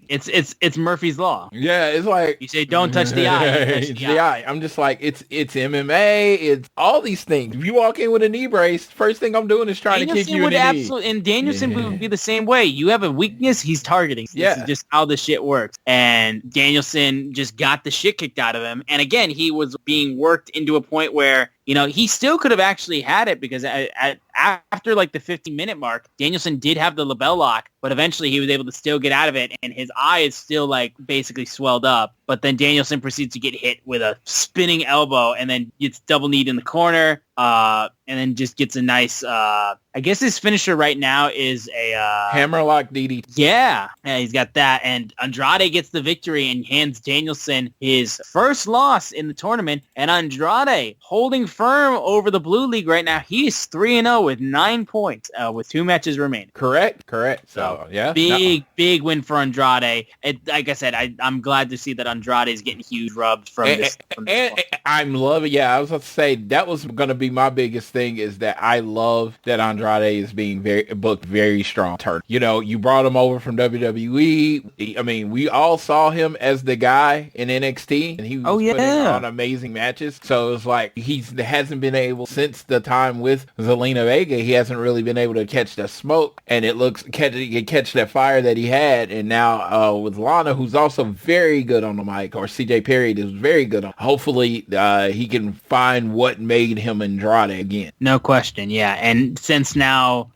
it's Murphy's Law. Yeah, it's you say don't touch the eye. It's the eye. I'm just it's MMA. It's all these things. If you walk in with a knee brace, first thing I'm doing is trying to kick you in the knee. And Danielson would be the same way. You have a weakness, he's targeting. This is just how the shit works. And Danielson just got the shit kicked out of him. And again, he was being worked into a point where he still could have actually had it, because after the 15-minute mark, Danielson did have the label lock, but eventually he was able to still get out of it, and his eye is still basically swelled up. But then Danielson proceeds to get hit with a spinning elbow, and then gets double kneed in the corner, and then just gets a nice, I guess his finisher right now is a hammerlock DDT. Yeah, he's got that, and Andrade gets the victory and hands Danielson his first loss in the tournament, and Andrade holding firm over the Blue League right now. He's 3-0 with 9 points with 2 matches remaining. Correct. So, yeah. Big win for Andrade. Like I said, I'm glad to see that Andrade is getting huge rubs from this. And I'm loving, I was about to say, that was going to be my biggest thing, is that I love that Andrade is being booked very strong. You know, you brought him over from WWE. I mean, we all saw him as the guy in NXT, and he was putting on amazing matches. So it's like he hasn't been able, since the time with Zelina Vega, he hasn't really been able to catch the smoke, and it looks catch that fire that he had. And now with Lana, who's also very good on the mic, or CJ Perry is very good on. Hopefully he can find what made him Andrade again. No question, yeah. And since now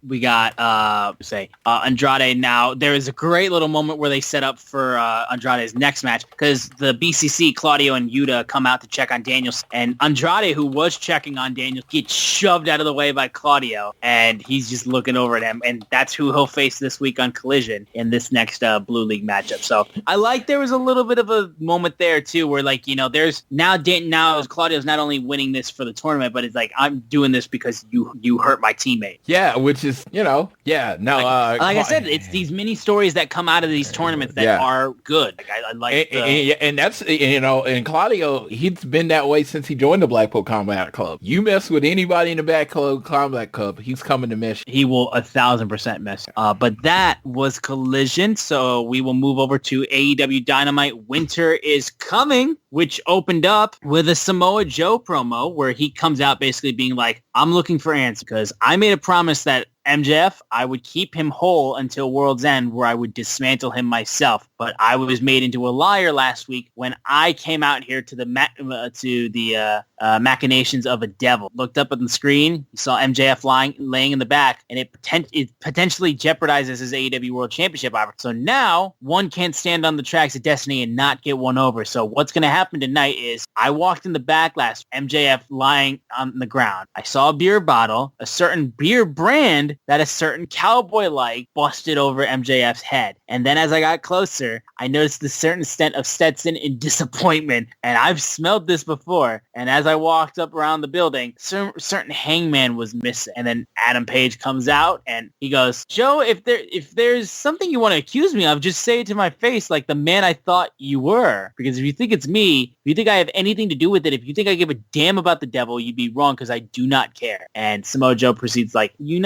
we got Andrade now, there is a great little moment where they set up for Andrade's next match, because the BCC, Claudio and Yuta, come out to check on Daniels, and Andrade, who was checking on Daniels, gets shoved out of the way by Claudio, and he's just looking over at him, and that's who he'll face this week on Collision in this next Blue League matchup. So I like there was a little bit of a moment there too, where like, you know, there's now Claudio's not only winning this for the tournament, but it's like, I'm doing this because you hurt my teammate. Yeah, which is, you know, like I said, it's these mini stories that come out of these tournaments that are good. Like, I like and that's, you know, and Claudio, he's been that way since he joined the Blackpool Combat Club. You mess with anybody in the Blackpool Combat Club, he's coming to mess. He will 1,000% mess. But that was Collision, so we will move over to AEW Dynamite. Winter is Coming, which opened up with a Samoa Joe promo where he comes out basically being like, I'm looking for answers because I made a promise that MJF, I would keep him whole until World's End, where I would dismantle him myself. But I was made into a liar last week when I came out here to the machinations of a devil. Looked up on the screen, you saw MJF laying in the back, and it potentially jeopardizes his AEW World Championship offer. So now one can't stand on the tracks of destiny and not get one over. So what's going to happen tonight is I walked in the back last, MJF lying on the ground. I saw a beer bottle, a certain beer brand that a certain cowboy like busted over MJF's head. And then as I got closer, I noticed a certain extent of Stetson in disappointment. And I've smelled this before. And as I walked up around the building, certain Hangman was missing. And then Adam Page comes out and he goes, Joe, if there's something you want to accuse me of, just say it to my face like the man I thought you were. Because if you think it's me, if you think I have anything to do with it, if you think I give a damn about the devil, you'd be wrong because I do not care. And Samoa Joe proceeds like, you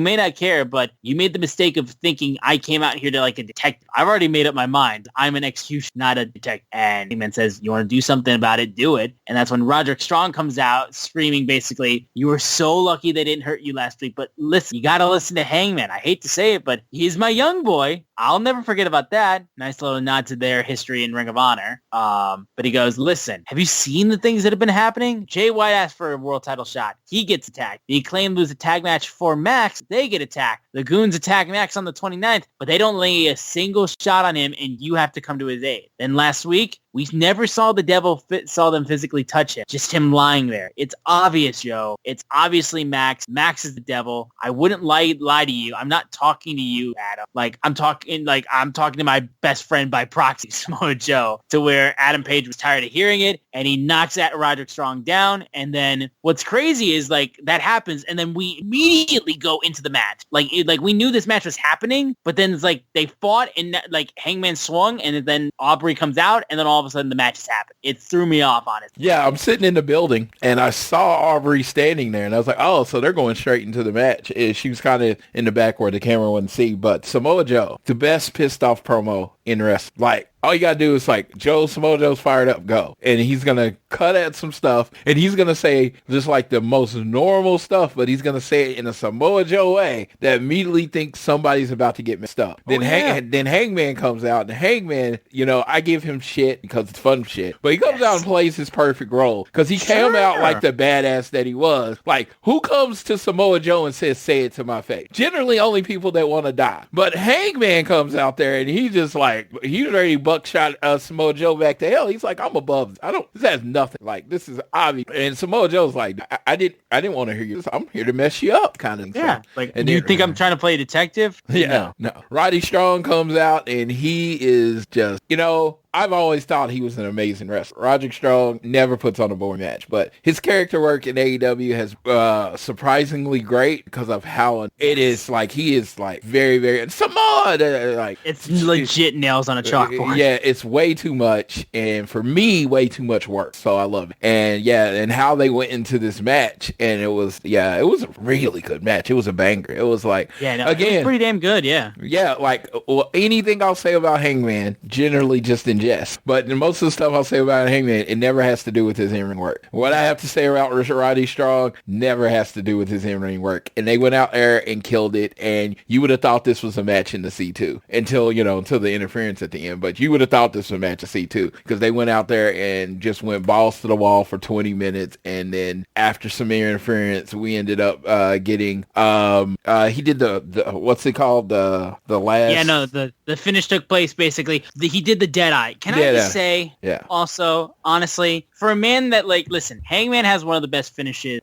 may not care, but you made the mistake of thinking I came out here to like a detective. I've already made up my mind. I'm an executioner, not a detective. And Hangman says, you want to do something about it, do it. And that's when Roderick Strong comes out screaming basically, you were so lucky they didn't hurt you last week. But listen, you got to listen to Hangman. I hate to say it, but he's my young boy. I'll never forget about that. Nice little nod to their history in Ring of Honor. But he goes, listen, have you seen the things that have been happening? Jay White asked for a world title shot. He gets attacked. The Acclaim lose a tag match for Max. They get attacked. The Goons attack Max on the 29th, but they don't lay a single shot on him, and you have to come to his aid. Then last week, we never saw the devil saw them physically touch him. Just him lying there. It's obvious, Joe. It's obviously Max. Max is the devil. I wouldn't lie to you. I'm not talking to you, Adam. I'm talking to my best friend by proxy, Samoa Joe, to where Adam Page was tired of hearing it, and he knocks at Roderick Strong down. And then what's crazy is like that happens, and then we immediately go into the match. Like we knew this match was happening, but then it's like they fought and like Hangman swung, and then Aubrey comes out, and then all of a sudden the match has happened. It threw me off, honestly. Yeah, I'm sitting in the building and I saw Aubrey standing there and I was like, oh, so they're going straight into the match. And she was kind of in the back where the camera wouldn't see, but Samoa Joe, the best pissed off promo in wrestling. Like, all you gotta do is like, Samoa Joe's fired up, go. And he's gonna cut at some stuff, and he's gonna say just like the most normal stuff, but he's gonna say it in a Samoa Joe way that immediately thinks somebody's about to get messed up. Then Hangman comes out, and Hangman, I give him shit because it's fun shit, but he comes out and plays his perfect role because he came out like the badass that he was. Like, who comes to Samoa Joe and says, say it to my face? Generally only people that want to die. But Hangman comes out there and he just like, he's ready to buckshot Samoa Joe back to hell. He's like, I'm above. This has nothing. Like, this is obvious. And Samoa Joe's like, I didn't want to hear you. I'm here to mess you up, kind of. Yeah. Like, and you think I'm trying to play a detective? Yeah. No. Roddy Strong comes out and he is just, I've always thought he was an amazing wrestler. Roderick Strong never puts on a boring match, but his character work in AEW has surprisingly great because of how it is. Like, he is like very, very Samoa. Like, it's legit nails on a chalkboard. Yeah, it's way too much, and for me, way too much work. So I love it. And yeah, and how they went into this match, and it was a really good match. It was a banger. It was like, again, it was pretty damn good. Yeah, like, well, anything I'll say about Hangman, generally just in jest. But most of the stuff I'll say about Hangman, it never has to do with his in-ring work. What I have to say about Roddy Strong never has to do with his in-ring work. And they went out there and killed it, and you would have thought this was a match in the C2 until the interference at the end. But you would have thought this was a match of C2 because they went out there and just went balls to the wall for 20 minutes. And then after some interference, we ended up getting he did the what's it called, the last. Yeah, no, the finish took place basically. He did the dead eye. Can I just say, also, honestly, for a man that, like, listen, Hangman has one of the best finishes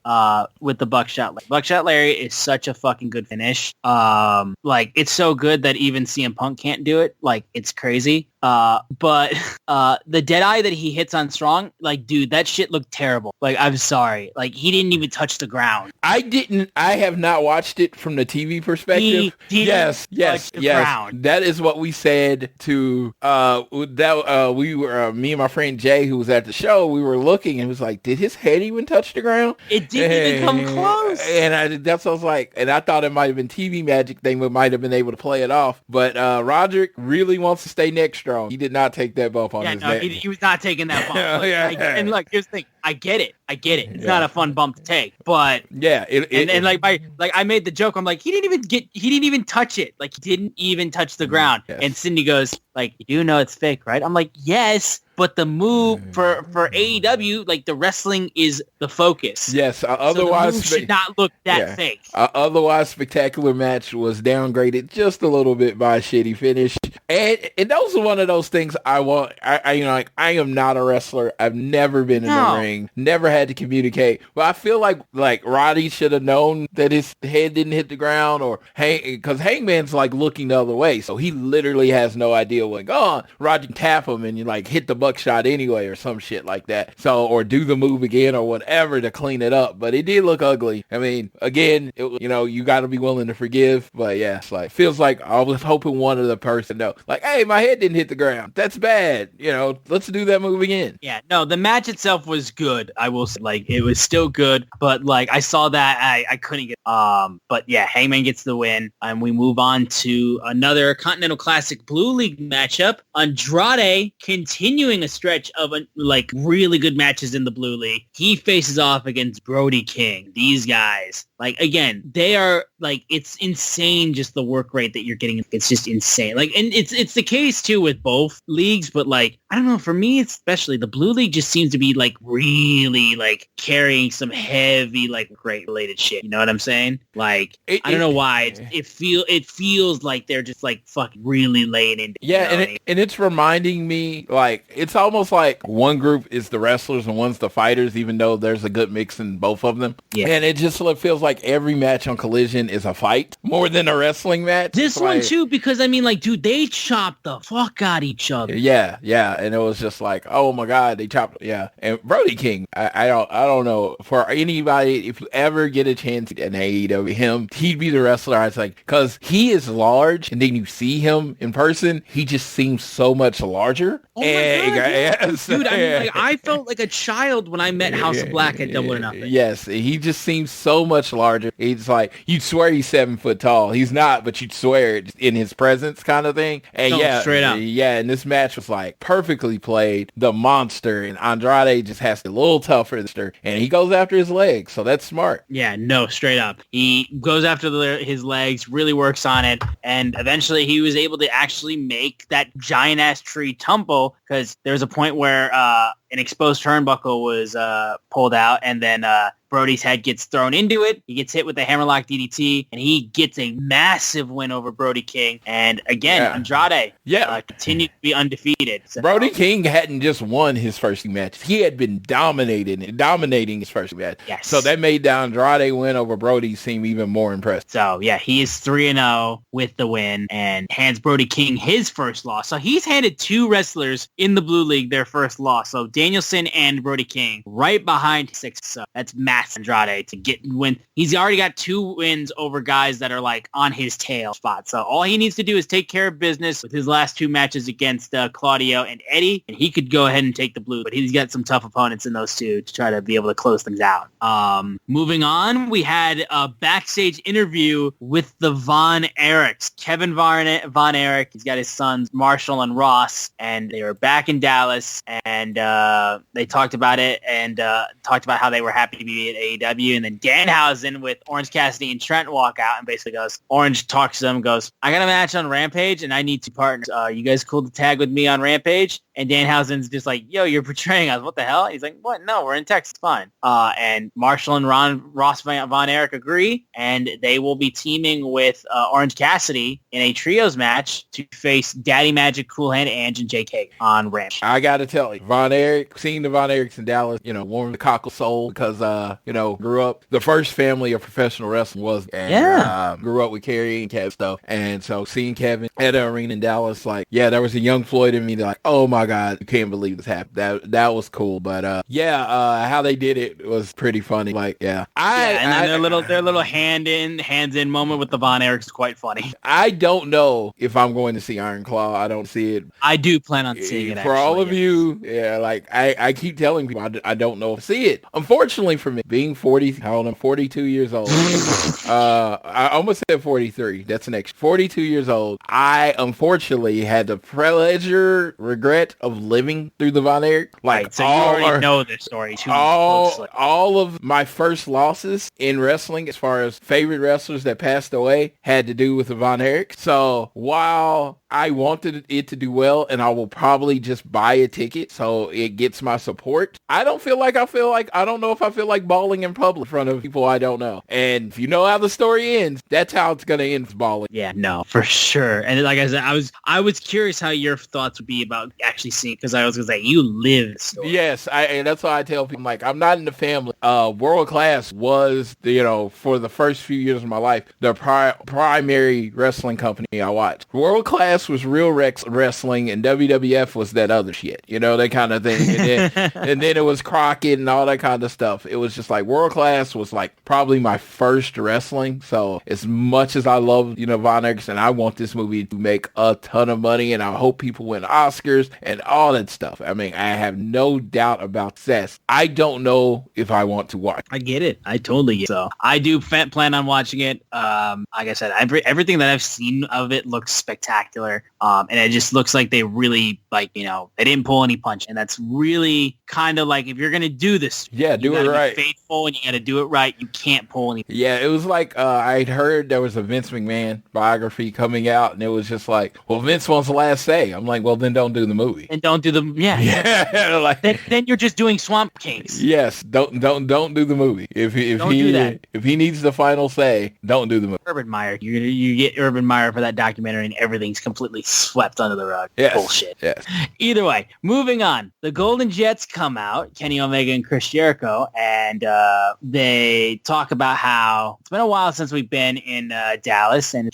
with the Buckshot Larry. Buckshot Larry is such a fucking good finish. Like, it's so good that even CM Punk can't do it. Like, it's crazy. But the dead eye that he hits on Strong, like, dude, that shit looked terrible. Like, I'm sorry. Like, he didn't even touch the ground. I have not watched it from the TV perspective. Yes. Ground. That is what we said to we were me and my friend Jay, who was at the show. We were looking and it was like, did his head even touch the ground? It didn't even come close. And that's what I was like, and I thought it might have been TV magic. They might have been able to play it off. But Roderick really wants to stay neck strong. He did not take that bump on his neck. He was not taking that bump. And look, here's the thing. I get it. It's not a fun bump to take, but I made the joke. I'm like, he didn't even touch it. Like, he didn't even touch the ground. Yes. And Cindy goes, like, you know it's fake, right? I'm like, yes, but the move for AEW, like, the wrestling is the focus. Yes, otherwise so the move should not look that fake. Otherwise, spectacular match was downgraded just a little bit by a shitty finish. And those are one of those things I want. I am not a wrestler. I've never been in the ring, never had to communicate. But I feel like Roddy should have known that his head didn't hit the ground, or because Hangman's like looking the other way, so he literally has no idea what's going on. Roddy can tap him and you like hit the buckshot anyway, or some shit like that. So, or do the move again or whatever to clean it up. But it did look ugly. I mean, again, you got to be willing to forgive. But yeah, it's like, feels like I was hoping one of the person know, like, hey, my head didn't hit the ground. That's bad. Let's do that move again. Yeah, no, the match itself was good. I will say, like, it was still good, but like I saw that I couldn't get. But yeah, Hangman gets the win, and we move on to another Continental Classic Blue League matchup. Andrade continuing a stretch of like really good matches in the Blue League. He faces off against Brody King. These guys, like, again, they are like, it's insane just the work rate that you're getting. It's just insane. Like, and it's the case too with both leagues, but like, I don't know, for me especially, the Blue League just seems to be like really like carrying some heavy like great related shit. You know what I'm saying? Like, I don't know why it feels like they're just like fucking really laying into. Yeah, and it's reminding me, like, it's almost like one group is the wrestlers and one's the fighters, even though there's a good mix in both of them. Yeah, and it just feels like every match on Collision is a fight more than a wrestling match. This one too, because I mean, like, dude, they chopped the fuck out each other. Yeah, and it was just like, oh my god, they chopped. Yeah, and Brody King, I don't know, for anybody, if you ever get a chance in AEW, he'd be the wrestler. I was like, because he is large, and then you see him in person, he just seems so much larger. Oh my god, yes. Dude, I mean, like, I felt like a child when I met House of Black at Double or Nothing. Yes, he just seems so much larger. He's like, you'd swear he's 7 foot tall. He's not, but you'd swear it in his presence, kind of thing. And straight up. Yeah, and this match was like perfectly played. The monster, and Andrade just has to be a little tougher, and he goes after his legs, so that's smart. Yeah, no, straight up. He goes after his legs, really works on it, and eventually he was able to actually make that giant ass tree tumble, because there was a point where an exposed turnbuckle was pulled out, and then Brody's head gets thrown into it. He gets hit with the hammerlock DDT, and he gets a massive win over Brody King. And again, Andrade continued to be undefeated. So, Brody King hadn't just won his first two matches. He had been dominating his first match. Yes. So that made the Andrade win over Brody seem even more impressive. So, yeah, he is 3-0 with the win and hands Brody King his first loss. So he's handed two wrestlers in the Blue League their first loss. So Danielson and Brody King right behind 6. So that's massive Andrade to win. He's already got 2 wins over guys that are like on his tail spot. So all he needs to do is take care of business with his last 2 matches against Claudio and Eddie, and he could go ahead and take the blue. But he's got some tough opponents in those 2 to try to be able to close things out. Moving on, we had a backstage interview with the Von Erichs. Kevin Von Erich, he's got his sons Marshall and Ross, and they were back in Dallas, and they talked about it and talked about how they were happy to be at AEW. And then Danhausen with Orange Cassidy and Trent walk out and basically goes, Orange talks to them, goes, I got a match on Rampage and I need 2 partners. You guys cool to tag with me on Rampage? And Danhausen's just like, yo, you're betraying us. What the hell? He's like, what? No, we're in Texas. Fine. And Marshall and Ross Von Erich agree, and they will be teaming with Orange Cassidy in a trios match to face Daddy Magic, Cool Hand Ange, and Jake Hager on Rampage. I got to tell you, Von Erich, seeing the Von Erichs in Dallas, warmed the cockle soul because, grew up, the first family of professional wrestling was, and grew up with Kerry and Kev stuff. And so seeing Kevin at the arena in Dallas, like, there was a young Floyd in me like, oh my God, you can't believe this happened. That was cool. But how they did it was pretty funny. Like, and then their little hands in moment with the Von Erichs is quite funny. I don't know if I'm going to see Iron Claw. I don't see it. I do plan on seeing it. For all of you, I keep telling people I don't know if I see it. Unfortunately for me, being 42 years old, I almost said 43. That's an extra. 42 years old. I unfortunately had the regret of living through the Von Erich. So you already know this story too closely. All of my first losses in wrestling, as far as favorite wrestlers that passed away, had to do with the Von Erich. So while I wanted it to do well, and I will probably just buy a ticket so it gets my support, I don't know if I feel like bawling in public in front of people I don't know. And if you know how the story ends, that's how it's going to end, bawling. Yeah, no, for sure. And like I said, I was curious how your thoughts would be about actually seeing, because I was going to say, you live the story. Yes, and that's why I tell people, like, I'm not in the family. World Class was, for the first few years of my life, the primary wrestling company I watched. World Class was real wrestling, and WWF was that other shit, that kind of thing. And then it was Crockett and all that kind of stuff. It was just like World Class was like probably my first wrestling. So as much as I love, Von Erich, and I want this movie to make a ton of money, and I hope people win Oscars and all that stuff. I mean, I have no doubt about success. I don't know if I want to watch. I get it. I totally get it. So I do plan on watching it. Like I said, everything that I've seen of it looks spectacular. And it just looks like they really, they didn't pull any punch. And that's really kind of like, if you're going to do this, do it right. Be faithful, and you got to do it right. You can't pull any. Yeah, it was like, I'd heard there was a Vince McMahon biography coming out, and it was just like, well, Vince wants the last say. I'm like, well, then don't do the movie. And don't do the, then you're just doing Swamp Kings. Yes, don't do the movie. If he needs the final say, don't do the movie. Urban Meyer, you get Urban Meyer for that documentary, and everything's completely swept under the rug. Yes. Bullshit. Yes. Either way, moving on. The Golden Jets come out, Kenny Omega and Chris Jericho, and they talk about how it's been a while since we've been in Dallas, and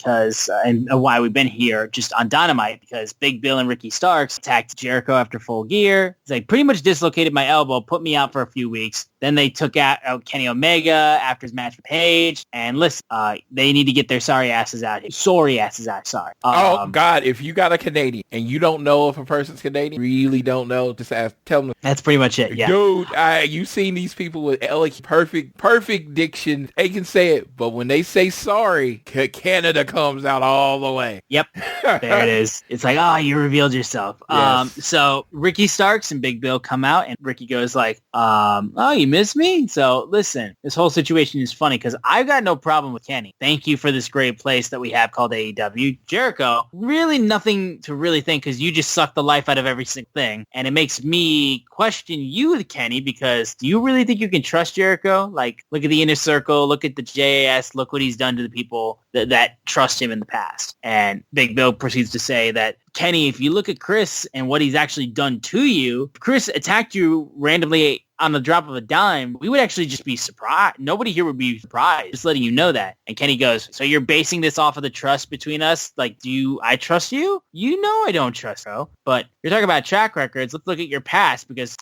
why we've been here just on Dynamite, because Big Bill and Ricky Starks attacked Jericho after Full Gear. It's like, pretty much dislocated my elbow, put me out for a few weeks. Then they took out Kenny Omega after his match with Paige. And listen, they need to get their sorry asses out here. Sorry asses out, sorry. Oh, God, if you got a Canadian and you don't know if a person's Canadian, really don't know, just tell them. That's pretty much it, yeah. Dude, you've seen these people with perfect diction. They can say it, but when they say sorry, Canada comes out all the way. Yep, there it is. It's like, you revealed yourself. Yes. So Ricky Starks and Big Bill come out, and Ricky goes like, you miss me? So listen, this whole situation is funny because I've got no problem with Kenny. Thank you for this great place that we have called AEW. Jericho, really nothing to really think because you just suck the life out of every single thing. And it makes me question you, Kenny, because do you really think you can trust Jericho? Like, look at the Inner Circle, look at the JAS, look what he's done to the people that trust him in the past. And Big Bill proceeds to say that, Kenny, if you look at Chris and what he's actually done to you, if Chris attacked you randomly on the drop of a dime, we would actually just be surprised. Nobody here would be surprised, just letting you know that. And Kenny goes, so you're basing this off of the trust between us? Like, I trust you? You know I don't trust you. But you're talking about track records. Let's look at your past because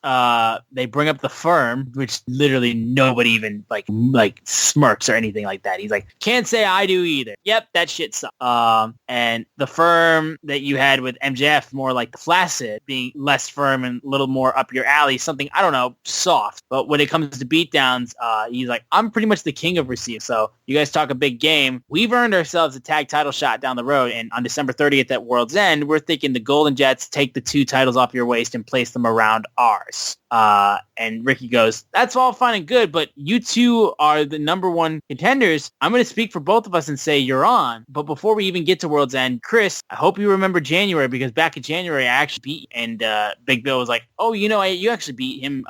they bring up the firm, which literally nobody even like smirks or anything like that. He's like, can't say I do either. Yep, that shit sucks. And the firm that you had with MJF, more like the Flaccid, being less firm and a little more up your alley, something, I don't know, soft. But when it comes to beatdowns, he's like, I'm pretty much the king of receiving. So you guys talk a big game. We've earned ourselves a tag title shot down the road. And on December 30th at World's End, we're thinking the Golden Jets take the 2 titles off your waist and place them around ours. And Ricky goes, that's all fine and good, but you two are the number 1 contenders. I'm going to speak for both of us and say you're on. But before we even get to World's End, Chris, I hope you remember January because back in January, I actually beat you. And Big Bill was like, oh, you actually beat him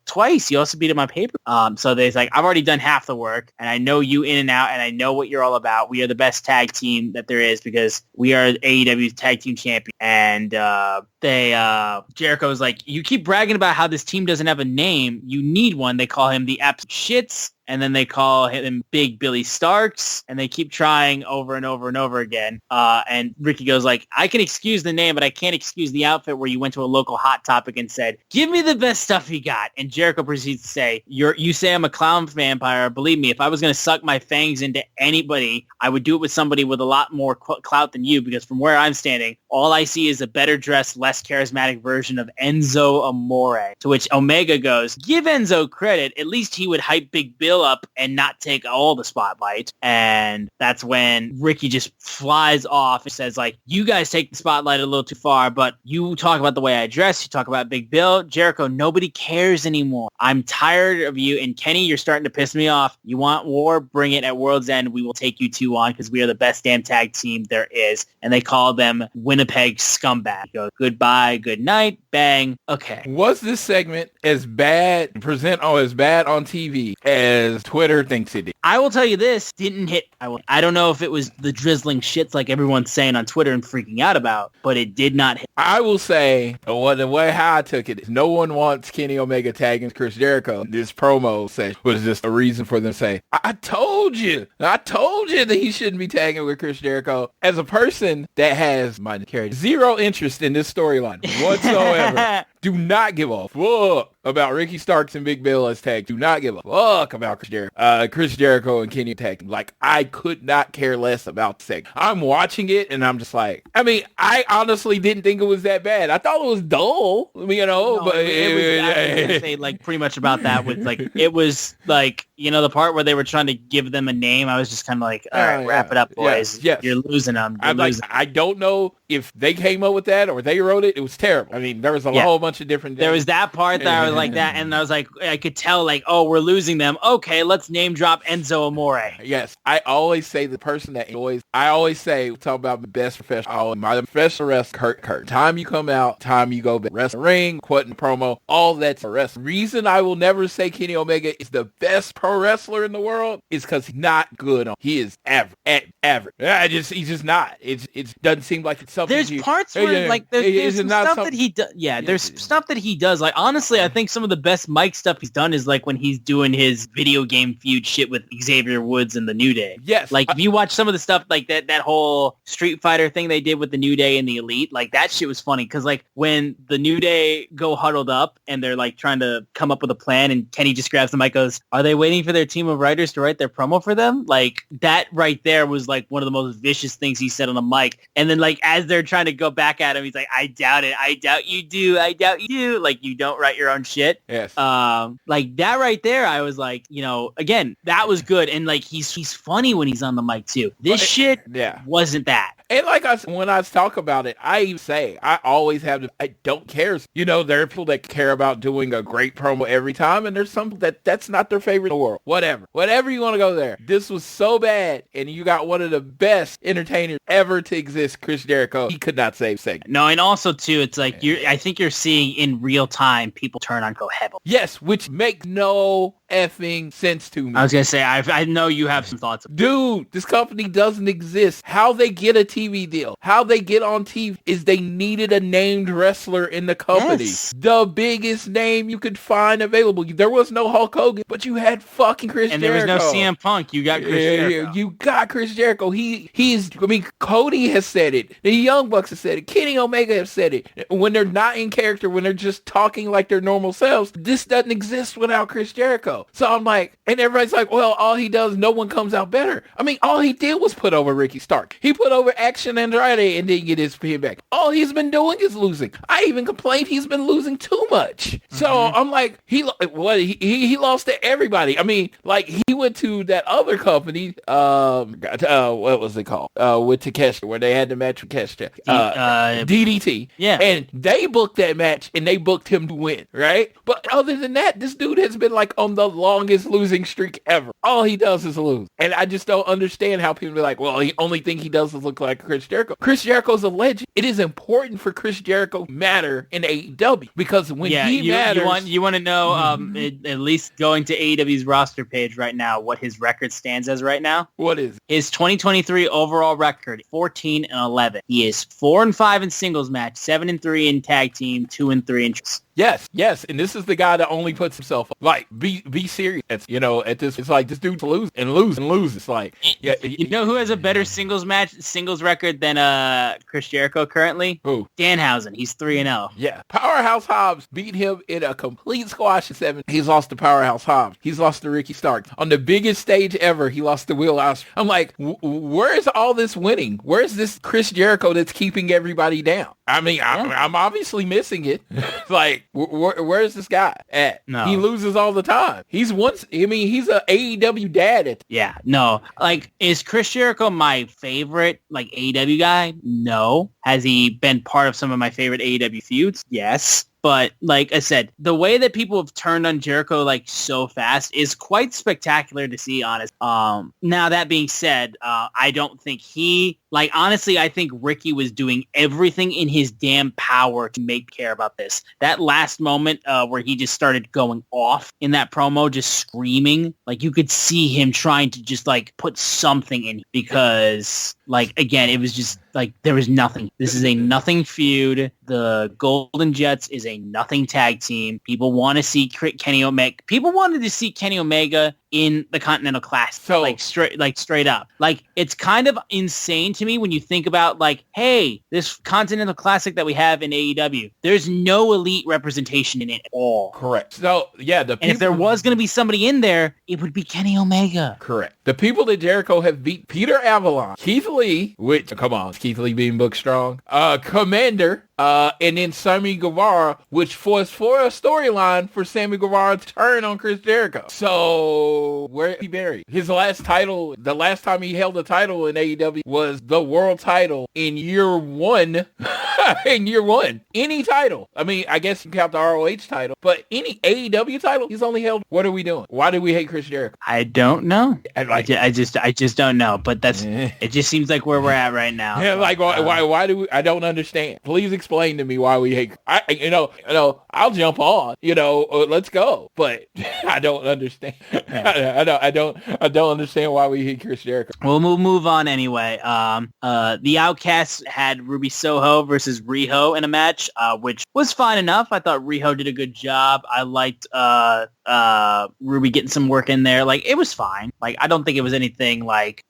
twice. You also beat him on paper. So they's like, I've already done half the work and I know you in and out and I know what you're all about. We are the best tag team that there is because we are AEW's tag team champion. And Jericho was like, you keep bragging about how this team doesn't have a name. You need one. They call him the Absolute Shits. And then they call him Big Billy Starks, and they keep trying over and over and over again. And Ricky goes like, I can excuse the name, but I can't excuse the outfit where you went to a local Hot Topic and said, give me the best stuff you got. And Jericho proceeds to say, you say I'm a clown vampire. Believe me, if I was going to suck my fangs into anybody, I would do it with somebody with a lot more clout than you, because from where I'm standing, all I see is a better dressed, less charismatic version of Enzo Amore. To which Omega goes, give Enzo credit. At least he would hype Big Bill up and not take all the spotlight. And that's when Ricky just flies off and says like, you guys take the spotlight a little too far, but you talk about the way I dress, you talk about Big Bill. Jericho, nobody cares anymore. I'm tired of you. And Kenny, you're starting to piss me off. You want war? Bring it at World's End. We will take you 2 on because we are the best damn tag team there is. And they call them Winnipeg Scumbag. Go, goodbye, good night, bang. Okay. Was this segment as bad on TV as Twitter thinks it did? I will tell you this, didn't hit. I don't know if it was the drizzling shits like everyone's saying on Twitter and freaking out about, but it did not hit. I will say, the way how I took it is no one wants Kenny Omega tagging Chris Jericho. This promo session was just a reason for them to say, I told you that he shouldn't be tagging with Chris Jericho. As a person that has zero interest in this storyline whatsoever, do not give a fuck about Ricky Starks and Big Bill as tag. Do not give a fuck about Chris Jericho and Kenny tag. Like, I could not care less about the segment. I'm watching it and I'm just like, I mean, I honestly didn't think it was that bad. I thought it was dull, but I was gonna say like pretty much about that with like, it was like, the part where they were trying to give them a name. I was just kind of like, all right, wrap it up, boys. Yes. You're losing them. I don't know if they came up with that or they wrote it. It was terrible. I mean, there was a whole bunch of different. There was that part that I was like that, and I was like, I could tell like, oh, we're losing them. Okay, let's name drop Enzo Amore. Yes, I always say the person that enjoys. I always say talk about the best professional. My professional wrestler, Kurt. Time you come out, time you go back. Wrestle ring, quoting promo, all that's a wrestling. Reason I will never say Kenny Omega is the best pro wrestler in the world is because he's not good. He is average. He's just not. It doesn't seem like it's something. There's parts where like there's some stuff that he does. Yeah, there's stuff that he does. Like honestly, I think some of the best Mike stuff he's done is like when he's doing his video game feud shit with Xavier Woods and the New Day. Yes. Like if you watch some of the stuff like that whole Street Fighter thing they did with the New Day and the Elite, like that shit was funny because like when the New Day go huddled up and they're like trying to come up with a plan and Kenny just grabs the mic, goes, "Are they waiting waiting for their team of writers to write their promo for them. Like that right there was like one of the most vicious things he said on the mic. And then like as they're trying to go back at him, he's like, I doubt it. I doubt you do. I doubt you do. Like you don't write your own shit. Yes. Like that right there, I was like, again, that was good. And like he's funny when he's on the mic too. This shit wasn't that. And like when I talk about it, I say, I always have I don't care. There are people that care about doing a great promo every time, and there's some that's not their favorite in the world. Whatever you want to go there. This was so bad, and you got one of the best entertainers ever to exist, Chris Jericho. He could not save segment. No, and also too, it's like I think you're seeing in real time people turn on Cohebo. Yes, which makes no effing sense to me. I was gonna say, I know you have some thoughts. Dude, this company doesn't exist. How they get a TV deal, how they get on TV is they needed a named wrestler in the company. Yes. The biggest name you could find available. There was no Hulk Hogan, but you had fucking Chris Jericho. And there was no CM Punk. You got Chris Jericho. You got Chris Jericho. Cody has said it. The Young Bucks have said it. Kenny Omega have said it. When they're not in character, when they're just talking like their normal selves, this doesn't exist without Chris Jericho. So I'm like, and everybody's like, well, all he does, no one comes out better. I mean, all he did was put over Ricky Stark. He put over Action Andrade and didn't get his pin back. All he's been doing is losing. I even complained he's been losing too much. So I'm like, he lost to everybody. I mean, like he went to that other company, what was it called? With Takeshita, where they had the match with Takeshita. DDT. Yeah. And they booked that match and they booked him to win, right? But other than that, this dude has been like on the longest losing streak ever. All he does is lose. And I just don't understand how people be like, well, the only thing he does is look like Chris Jericho. Chris Jericho's a legend. It is important for Chris Jericho to matter in AEW because when he matters... You want to know, at least going to AEW's roster page right now, what his record stands as right now? What is it? His 2023 overall record, 14-11. He is 4-5 in singles match, 7-3 in tag team, 2-3 in... Yes, and this is the guy that only puts himself up. Like, be serious. At this, it's like this dude's lose and lose. It's like, you know who has a better singles record than Chris Jericho currently? Who? Danhausen. He's 3-0. Yeah, Powerhouse Hobbs beat him in a complete squash in 7. He's lost to Powerhouse Hobbs. He's lost to Ricky Stark on the biggest stage ever. He lost to Will Ospreay. I'm like, where's all this winning? Where's this Chris Jericho that's keeping everybody down? I mean, I'm obviously missing it. Like, where's this guy at? No. He loses all the time. He's a AEW dad. Yeah, no. Like, is Chris Jericho my favorite, like, AEW guy? No. Has he been part of some of my favorite AEW feuds? Yes. But like I said, the way that people have turned on Jericho like so fast is quite spectacular to see, honest. Now that being said, I don't think honestly, I think Ricky was doing everything in his damn power to make care about this. That last moment where he just started going off in that promo, just screaming, like you could see him trying to just like put something in because like, again, it was just like there was nothing. This is a nothing feud. The Golden Jets is a nothing tag team. People want to see Kenny Omega. People wanted to see Kenny Omega in the Continental Classic. So straight up. Like, it's kind of insane to me when you think about like, hey, this Continental Classic that we have in AEW, there's no elite representation in it at all. Correct. So yeah, and if there was going to be somebody in there, it would be Kenny Omega. Correct. The people that Jericho have beat: Peter Avalon, Keith Lee, which come on, Keith Lee being booked strong, Commander, and then Sammy Guevara, which was for a storyline for Sammy Guevara to turn on Chris Jericho. So where is he buried? His last title, the last time he held a title in AEW was the world title in year one. In year one. Any title. I mean, I guess you count the ROH title, but any AEW title, he's only held. What are we doing? Why do we hate Chris Jericho? I don't know. I just don't know. But it just seems like where we're at right now. Yeah, like why do we? I don't understand. Please explain to me why we hate. I'll jump on. Let's go. But I don't understand. I don't understand why we hate Chris Jericho. We'll move on anyway. The Outcasts had Ruby Soho versus Riho in a match, which was fine enough. I thought Riho did a good job. I liked Ruby getting some work in there. Like, it was fine. Like, I don't think it was anything like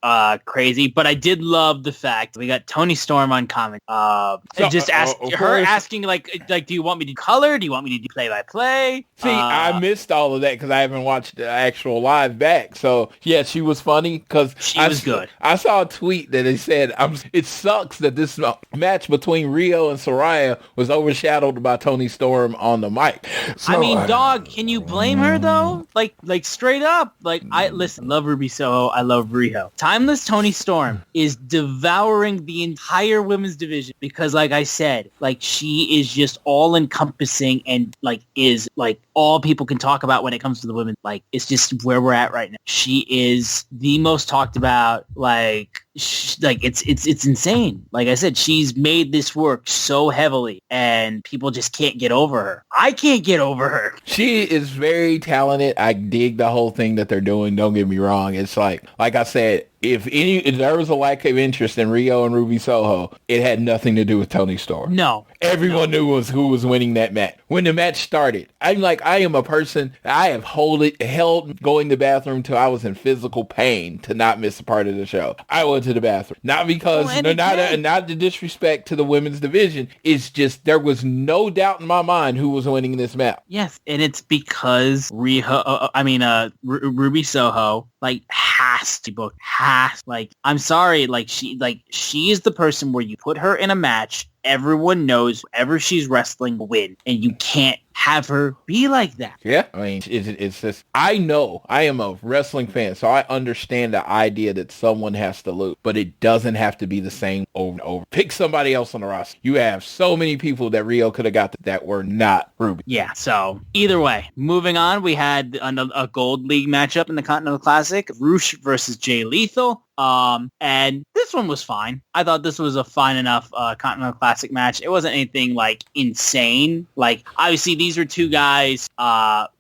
crazy, but I did love the fact we got Toni Storm on comment. Asking like, do you want me to color? Do you want me to do play-by-play? See, I missed all of that because I haven't watched the actual live back. So yeah, she was funny because she was good. I saw a tweet that they said, it sucks that this match between Rio and Saraya was overshadowed by Toni Storm on the mic. So, I mean, dog, can you blame her though? Like straight up. Like, I love Ruby Soho. I love Rio. Timeless Toni Storm is devouring the entire women's division because, like I said, like she is just all encompassing and like is like all people can talk about when it comes to the women. Like, it's just where we're at right now. She is the most talked about. Like it's insane. Like I said, she's made this work so heavily and people just can't get over her. I can't get over her. She is very talented. I dig the whole thing that they're doing. Don't get me wrong. It's like I said, if there was a lack of interest in Rio and Ruby Soho, it had nothing to do with Toni Storm. No. Everyone knew who was winning that match. When the match started, I am a person, I have held going to the bathroom till I was in physical pain to not miss a part of the show. I went to the bathroom. Not because, not the disrespect to the women's division. It's just, there was no doubt in my mind who was winning this match. Yes, and it's because Ruby Soho, like, has to book, like, I'm sorry, like, she is the person where you put her in a match, everyone knows whoever she's wrestling will win, and you can't have her be like that. Yeah, I mean, it's just, I know, I am a wrestling fan, so I understand the idea that someone has to lose, but it doesn't have to be the same over and over. Pick somebody else on the roster. You have so many people that Rio could have got that were not Ruby. Yeah, so either way, moving on, we had a Gold League matchup in the Continental Classic, Roosh versus Jay Lethal. And this one was fine. I thought this was a fine enough Continental Classic match. It wasn't anything like insane. Like, obviously these are two guys.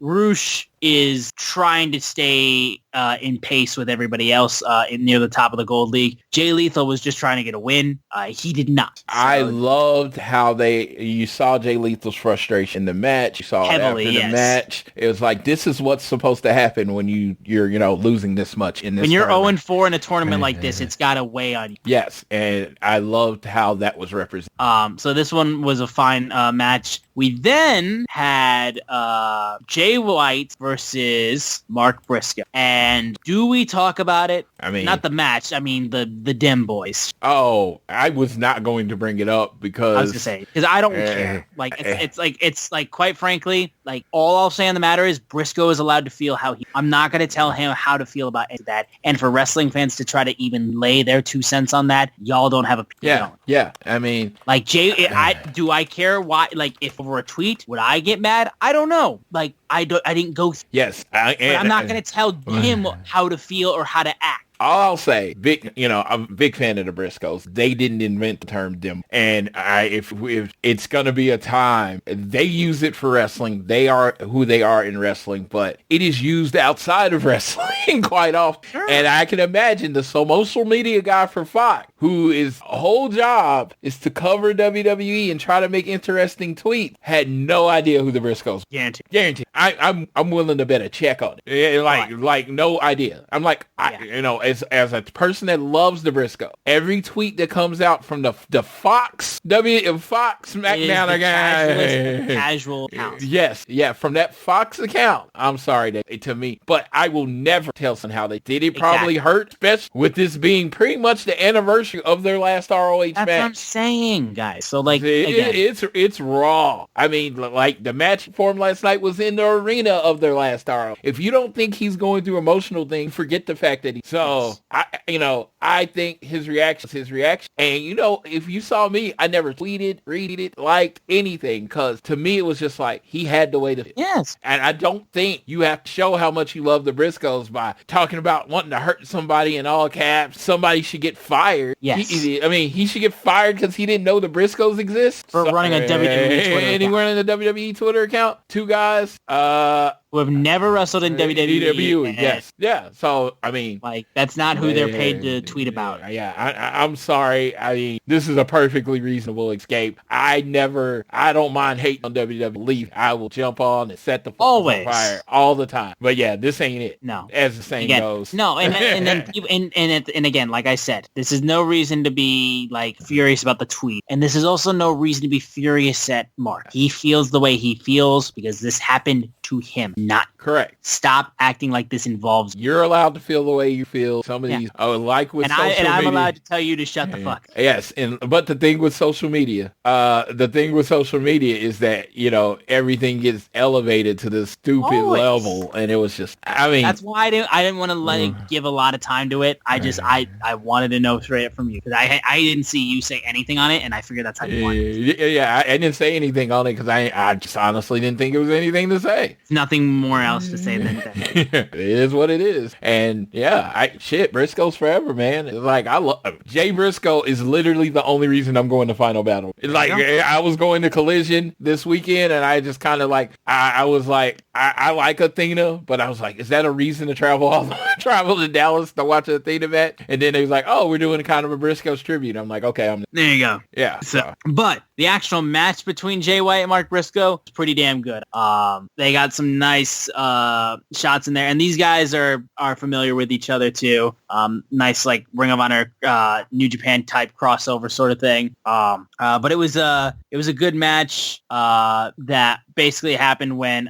Roosh is trying to stay in pace with everybody else near the top of the Gold League. Jay Lethal was just trying to get a win. He did not. So. I loved how you saw Jay Lethal's frustration in the match. You saw heavily, it after the match. It was like, this is what's supposed to happen when you're losing this much in this when you're tournament. 0-4 in a tournament like this, it's got to weigh on you. Yes, and I loved how that was represented. So this one was a fine match. We then had Jay White versus Mark Briscoe. And do we talk about it? I mean, not the match. I mean, the Dem Boys. Oh, I was not going to bring it up because I was going to say, because I don't care. Like, it's like, quite frankly, like, all I'll say on the matter is Briscoe is allowed to feel how I'm not going to tell him how to feel about that. And for wrestling fans to try to even lay their 2 cents on that, y'all don't have a yeah. I mean, like, Jay, do I care why? Like, if over a tweet, would I get mad? I don't know. Like, I didn't go. Yes, but I'm not going to tell him how to feel or how to act. All I'll say, I'm a big fan of the Briscoes. They didn't invent the term "dem," and if it's gonna be a time, they use it for wrestling. They are who they are in wrestling, but it is used outside of wrestling quite often. Sure. And I can imagine the social media guy for Fox, who his whole job is to cover WWE and try to make interesting tweets, had no idea who the Briscoes. Guaranteed. I'm willing to bet a check on it. Like no idea. I'm like, as a person that loves the Briscoe, every tweet that comes out from the Fox SmackDown guy, casual account. Yes, yeah, from that Fox account. I'm sorry to me, but I will never tell someone how they did it. Probably hurt, especially with this being pretty much the anniversary of their last ROH match. That's what I'm saying, guys. So like, it's raw. I mean, like the match form last night was in the arena of their last ROH. If you don't think he's going through emotional things, forget the fact that I think his reaction. And if you saw me, I never tweeted, retweeted, liked anything, because to me it was just like he had to wait. Yes. And I don't think you have to show how much you love the Briscoes by talking about wanting to hurt somebody in all caps. Somebody should get fired. Yes. He should get fired because he didn't know the Briscoes exist. For running a WWE Twitter account. Anywhere in the WWE Twitter account. 2 guys. who have never wrestled in WWE. Yes. Yeah. So, I mean, like, that's not who they're paid to tweet about. Yeah. I'm sorry. I mean, this is a perfectly reasonable escape. I don't mind hating on WWE. I will jump on and set the on fire all the time. But yeah, this ain't it. No. As the saying goes. No, and again, like I said, this is no reason to be like furious about the tweet. And this is also no reason to be furious at Mark. He feels the way he feels because this happened to him, not correct. Stop acting like this involves you. You're allowed to feel the way you feel. Some of these, like with social media. And I'm allowed to tell you to shut the fuck up. Yes, but the thing with social media, is that, you know, everything gets elevated to this stupid level, and it was just, I mean, that's why I didn't want to give a lot of time to it. I wanted to know straight up from you because I didn't see you say anything on it, and I figured that's how you wanted it. Yeah, I didn't say anything on it because I just honestly didn't think it was anything to say. Nothing more else to say than that. It is what it is. And yeah, Briscoe's forever, man. It's like, I love Jay Briscoe is literally the only reason I'm going to Final Battle. It's like, I was going to Collision this weekend, and I just kind of like, I was like, I like Athena, but I was like, is that a reason to travel to Dallas to watch an Athena match? And then they was like, oh, we're doing kind of a Briscoe's tribute. I'm like, okay, there you go. Yeah. So, but the actual match between Jay White and Mark Briscoe is pretty damn good. They got some nice shots in there, and these guys are familiar with each other too. Nice like Ring of Honor, New Japan type crossover sort of thing. But it was a good match that basically happened when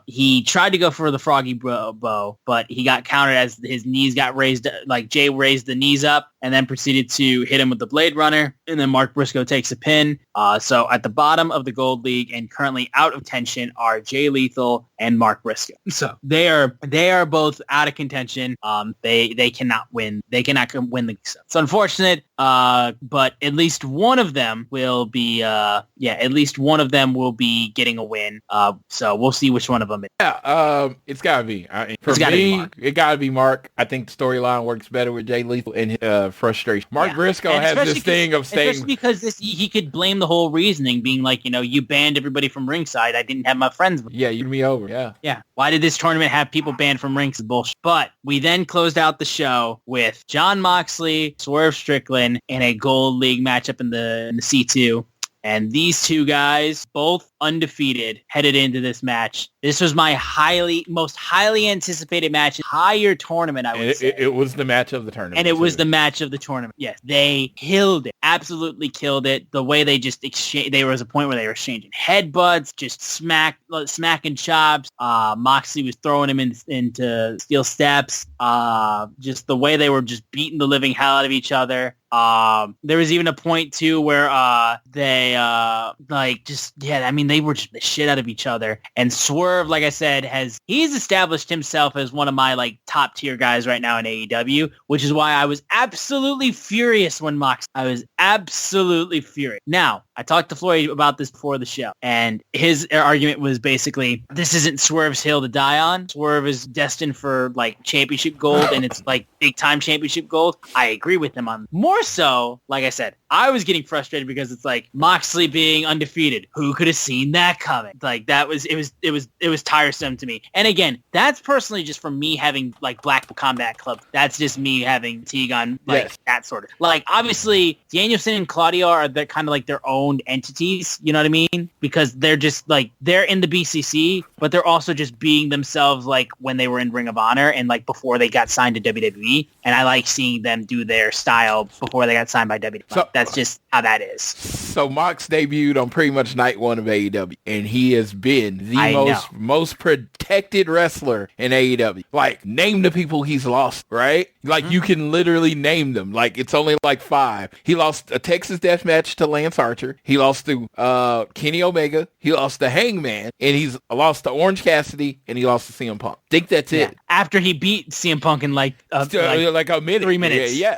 he tried to go for the froggy bow, but he got countered as his knees got raised. Like Jay raised the knees up and then proceeded to hit him with the Blade Runner, and then Mark Briscoe takes a pin. So at the bottom of the Gold League and currently out of tension are Jay Lethal and Mark Briscoe. So they are both out of contention. They cannot win. They cannot win the. It's unfortunate. But at least one of them will be. At least one of them will be getting a win. So we'll see which one of them. It's gotta be. It gotta be Mark. I think the storyline works better with Jay Lethal and frustration. Mark Briscoe has this thing of saying, especially because he could blame the whole reasoning being like, you know, you banned everybody from ringside. I didn't have my friends. Yeah, you me over. Yeah. Yeah. Why did this tournament have people banned from ringside? Bullshit. But we then closed out the show with Jon Moxley, Swerve Strickland in a Gold League matchup in the C2. And these two guys, both undefeated, headed into this match. This was my most highly anticipated match, entire tournament, I would say. It was the match of the tournament. And it was the match of the tournament. Yes, they killed it. Absolutely killed it. The way they just exchanged, there was a point where they were exchanging headbutts, just smacking chops. Moxley was throwing him into steel steps. Just the way they were just beating the living hell out of each other. There was even a point too where they they were just the shit out of each other. And Swerve, like I said, he's established himself as one of my like top tier guys right now in AEW, which is why I was absolutely furious when I was absolutely furious. Now, I talked to Floyd about this before the show, and his argument was basically, this isn't Swerve's hill to die on. Swerve is destined for like championship gold, and it's like big time championship gold. I agree with him on more so. Like I said, I was getting frustrated because it's like Moxley being undefeated. Who could have seen that coming? Like it was tiresome to me. And again, that's personally just from me having like Blackpool Combat Club. That's just me having Tegan, like that sort of. Like obviously Danielson and Claudio are kind of like their own entities, you know what I mean? Because they're just like, they're in the BCC, but they're also just being themselves like when they were in Ring of Honor and like before they got signed to WWE. And I like seeing them do their style before they got signed by WWE. So, that's just how that is. So Mox debuted on pretty much night one of AEW, and he has been the most protected wrestler in AEW. Like, name the people he's lost, right? Like, you can literally name them. Like, it's only like 5. He lost a Texas death match to Lance Archer. He lost to Kenny Omega. He lost to Hangman, and he's lost to Orange Cassidy, and he lost to CM Punk. Think that's it. After he beat CM Punk in like a minute.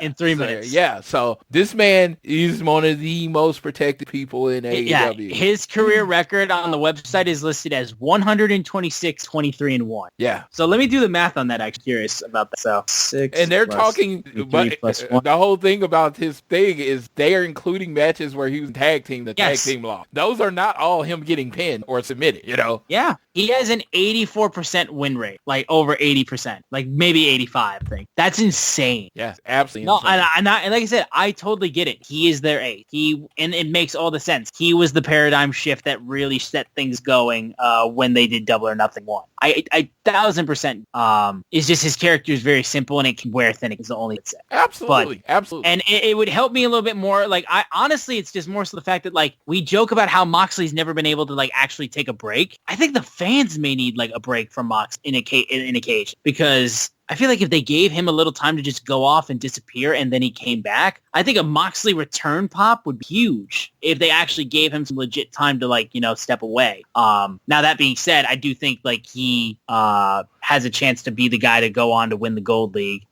In 3 minutes. Yeah. So this man, He's one of the most protected people in AEW. Yeah, his career record on the website is listed as 126, 23, and 1. Yeah. So let me do the math on that. I'm curious about that. So 6 and they're plus talking, 3 but plus 1. the whole thing about his thing is they are including matches where he was tag team, tag team lost. Those are not all him getting pinned or submitted, you know? Yeah. He has an 84% win rate, like over 80%, like maybe 85, I think. That's insane. Yeah, absolutely No, insane. and like I said, I totally get it. He is their ace. And it makes all the sense. He was the paradigm shift that really set things going when they did Double or Nothing 1. I 1,000%. It's just his character is very simple and it can wear thin. It's the only thing. Absolutely. Absolutely. And it would help me a little bit more. Like, honestly, it's just more so the fact that, like, we joke about how Moxley's never been able to, like, actually take a break. I think the fans may need, like, a break from Mox in occasion, because I feel like if they gave him a little time to just go off and disappear and then he came back, I think a Moxley return pop would be huge if they actually gave him some legit time to, like, you know, step away. Now, that being said, I do think, like, he has a chance to be the guy to go on to win the Gold League.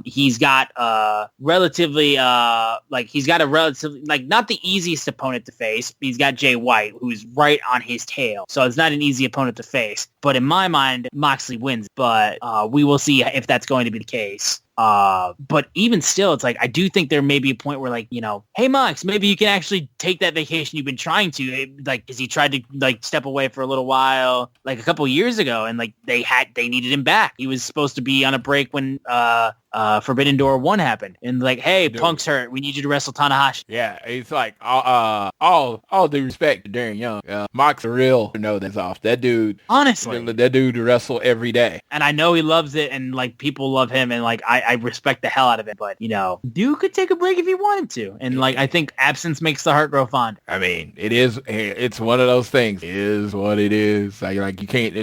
He's got relatively, not the easiest opponent to face. He's got Jay White, who's right on his tail. So it's not an easy opponent to face. But in my mind, Moxley wins. But we will see if that's going to be the case. But even still, it's like, I do think there may be a point where, like, you know, hey, Mox, maybe you can actually take that vacation you've been trying to, like, because he tried to, like, step away for a little while, like, a couple years ago, and, like, they needed him back. He was supposed to be on a break when Forbidden Door 1 happened, and, like, hey, dude, Punk's hurt, we need you to wrestle Tanahashi. Yeah, it's like all due respect to Darren Young, Mox a real that's off. That dude, honestly, that dude to wrestle every day, and I know he loves it, and, like, people love him, and, like, I respect the hell out of it, but, you know, dude could take a break if he wanted to, and, like, I think absence makes the heart grow fond. I mean, it's one of those things. It is what it is. Like you can't,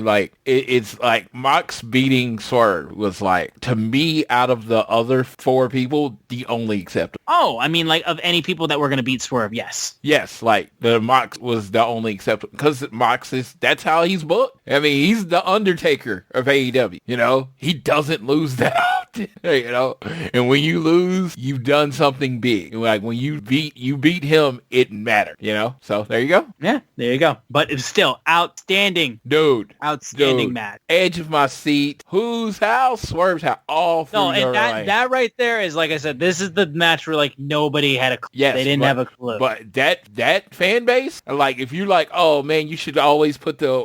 it's like Mox beating Swerve was, like, to me, out of the other 4 people, the only acceptable. Oh, I mean, like, of any people that were going to beat Swerve, yes. Yes, like, the Mox was the only acceptable, because Mox that's how he's booked. I mean, he's the Undertaker of AEW, you know? He doesn't lose that often, you know? And when you lose, you've done something big. Like, when you beat him, it mattered, you know? So, there you go. Yeah, there you go. But it's still outstanding. Dude. Outstanding match. Edge of my seat. Whose house? Swerve's house. All 3. No, and that right there is, like I said, this is the match where, like, nobody had a clue. Yes, they didn't have a clue. But that fan base, like, if you're like, oh man, you should always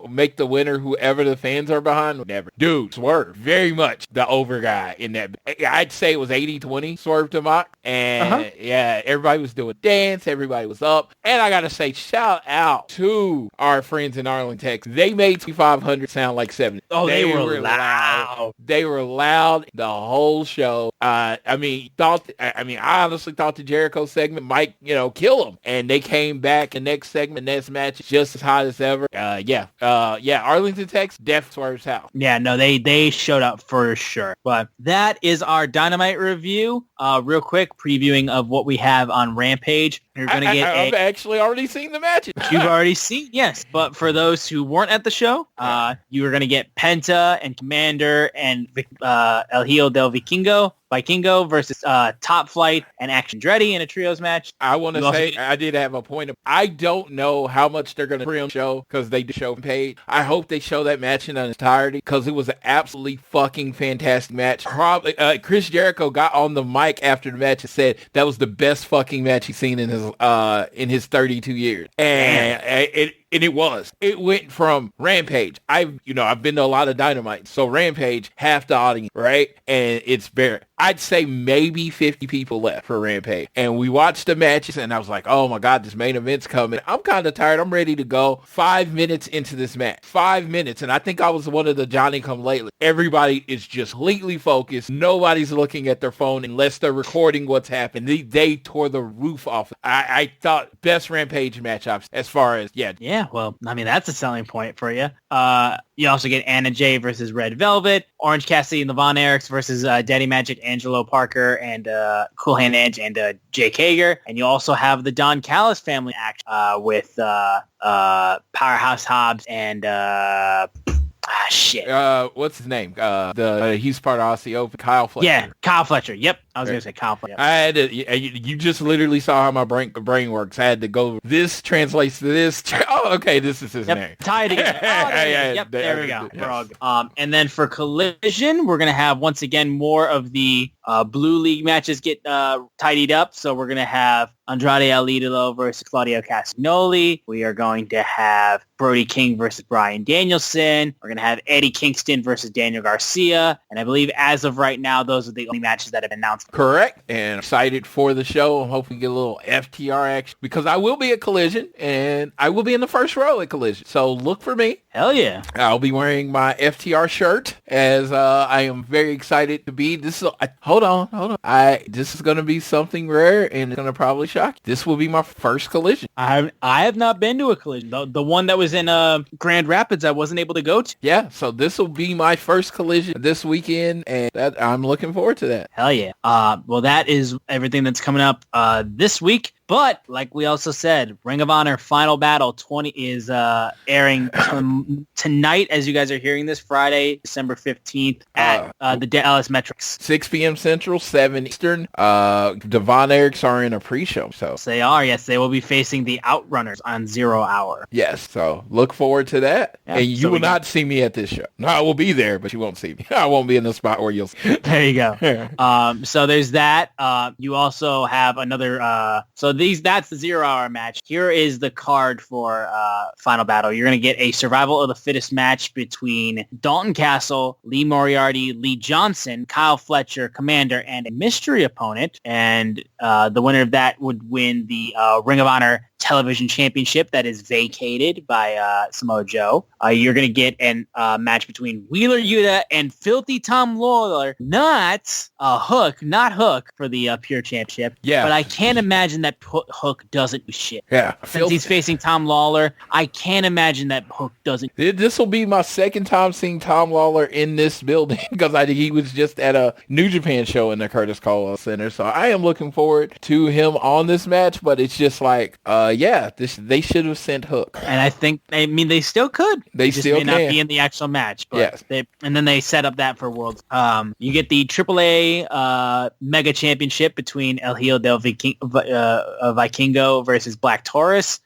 make the winner whoever the fans are behind, never. Dude, Swerve, very much the over guy in that. I'd say it was 80-20 Swerve to Mox. And yeah, everybody was doing dance, everybody was up. And I gotta say, shout out to our friends in Arlington, Texas. They made 2500 sound like 70. Oh, they were loud. They were loud the whole show. I honestly thought the Jericho segment might, you know, kill them. And they came back, and next segment, next match, just as hot as ever. Arlington, Texas, Death Swerve's house. Yeah, no, they showed up for sure. But that is our Dynamite review. Real quick, previewing of what we have on Rampage. You're gonna I've actually already seen the matches. You've already seen, yes. But for those who weren't at the show, you were gonna get Penta and Commander and El Hijo del Vikingo versus Top Flight and Action Andretti in a trios match. I want to say, I did have a point. I don't know how much they're going to trim show, because they did show paid. I hope they show that match in its entirety, because it was an absolutely fucking fantastic match. Probably Chris Jericho got on the mic after the match and said that was the best fucking match he's seen in his 32 years. And it was. It went from Rampage. I've been to a lot of Dynamite. So Rampage, half the audience, right? And it's bare. I'd say maybe 50 people left for Rampage. And we watched the matches, and I was like, oh my God, this main event's coming. I'm kind of tired. I'm ready to go. 5 minutes into this match. 5 minutes. And I think I was one of the Johnny come lately. Everybody is just completely focused. Nobody's looking at their phone unless they're recording what's happened. They tore the roof off. I thought best Rampage match as far as, Yeah, well, I mean, that's a selling point for you. You also get Anna Jay versus Red Velvet, Orange Cassidy and the Von Erichs versus Daddy Magic, Angelo Parker, and Cool Hand Edge and Jake Hager. And you also have the Don Callis family action with Powerhouse Hobbs and what's his name? He's part of Aussie Open. Kyle Fletcher. Yeah, Kyle Fletcher. Yep. I was going to say Kyle Fletcher. I had to, you just literally saw how my brain works. I had to go, this translates to this. Oh, okay, this is his name. Tie it together. There we go. Yes. And then for Collision, we're going to have, once again, more of the Blue League matches get tidied up. So we're going to have Andrade El Idolo versus Claudio Castagnoli. We are going to have Brody King versus Bryan Danielson. We're going to have Eddie Kingston versus Daniel Garcia. And I believe as of right now, those are the only matches that have been announced. Correct. And excited for the show. I'm hoping we get a little FTR action because I will be at Collision and I will be in the first row at Collision. So look for me. Hell yeah. I'll be wearing my FTR shirt as I am very excited to be. Hold on. This is going to be something rare and it's going to probably shock. This will be my first Collision. I have not been to a Collision. The one that was in Grand Rapids, I wasn't able to go to. Yeah, so this will be my first Collision this weekend, and I'm looking forward to that. Hell yeah. Well, that is everything that's coming up this week. But like we also said, Ring of Honor Final Battle 20 is airing tonight as you guys are hearing this, Friday, December 15th at the Dallas Metrics. 6 p.m. Central, 7 Eastern. Devon Eriks are in a pre-show. So they are, yes. They will be facing the Outrunners on 0 Hour. Yes, so look forward to that. Yeah, and you will not see me at this show. No, I will be there, but you won't see me. I won't be in the spot where you'll see me. There you go. So there's that. You also have another... that's the 0 Hour match. Here is the card for Final Battle. You're going to get a survival of the fittest match between Dalton Castle, Lee Moriarty, Lee Johnson, Kyle Fletcher, Commander, and a mystery opponent. And the winner of that would win the Ring of Honor Television Championship that is vacated by Samoa Joe. You're going to get a match between Wheeler Yuta and Filthy Tom Lawler. Not Hook for the Pure Championship. Yeah. But I can't imagine that Hook doesn't do shit. Yeah. Since he's facing Tom Lawler, I can't imagine that Hook doesn't. This will be my second time seeing Tom Lawler in this building because he was just at a New Japan show in the Curtis Caldwell Center. So I am looking forward to him on this match, but it's just like, they should have sent Hook. And they still could. They just still may not be in the actual match. But yes. And then they set up that for Worlds. You get the AAA Mega Championship between El Hijo del Vikingo versus Black Taurus.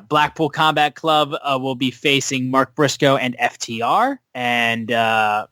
Blackpool Combat Club will be facing Mark Briscoe and FTR. And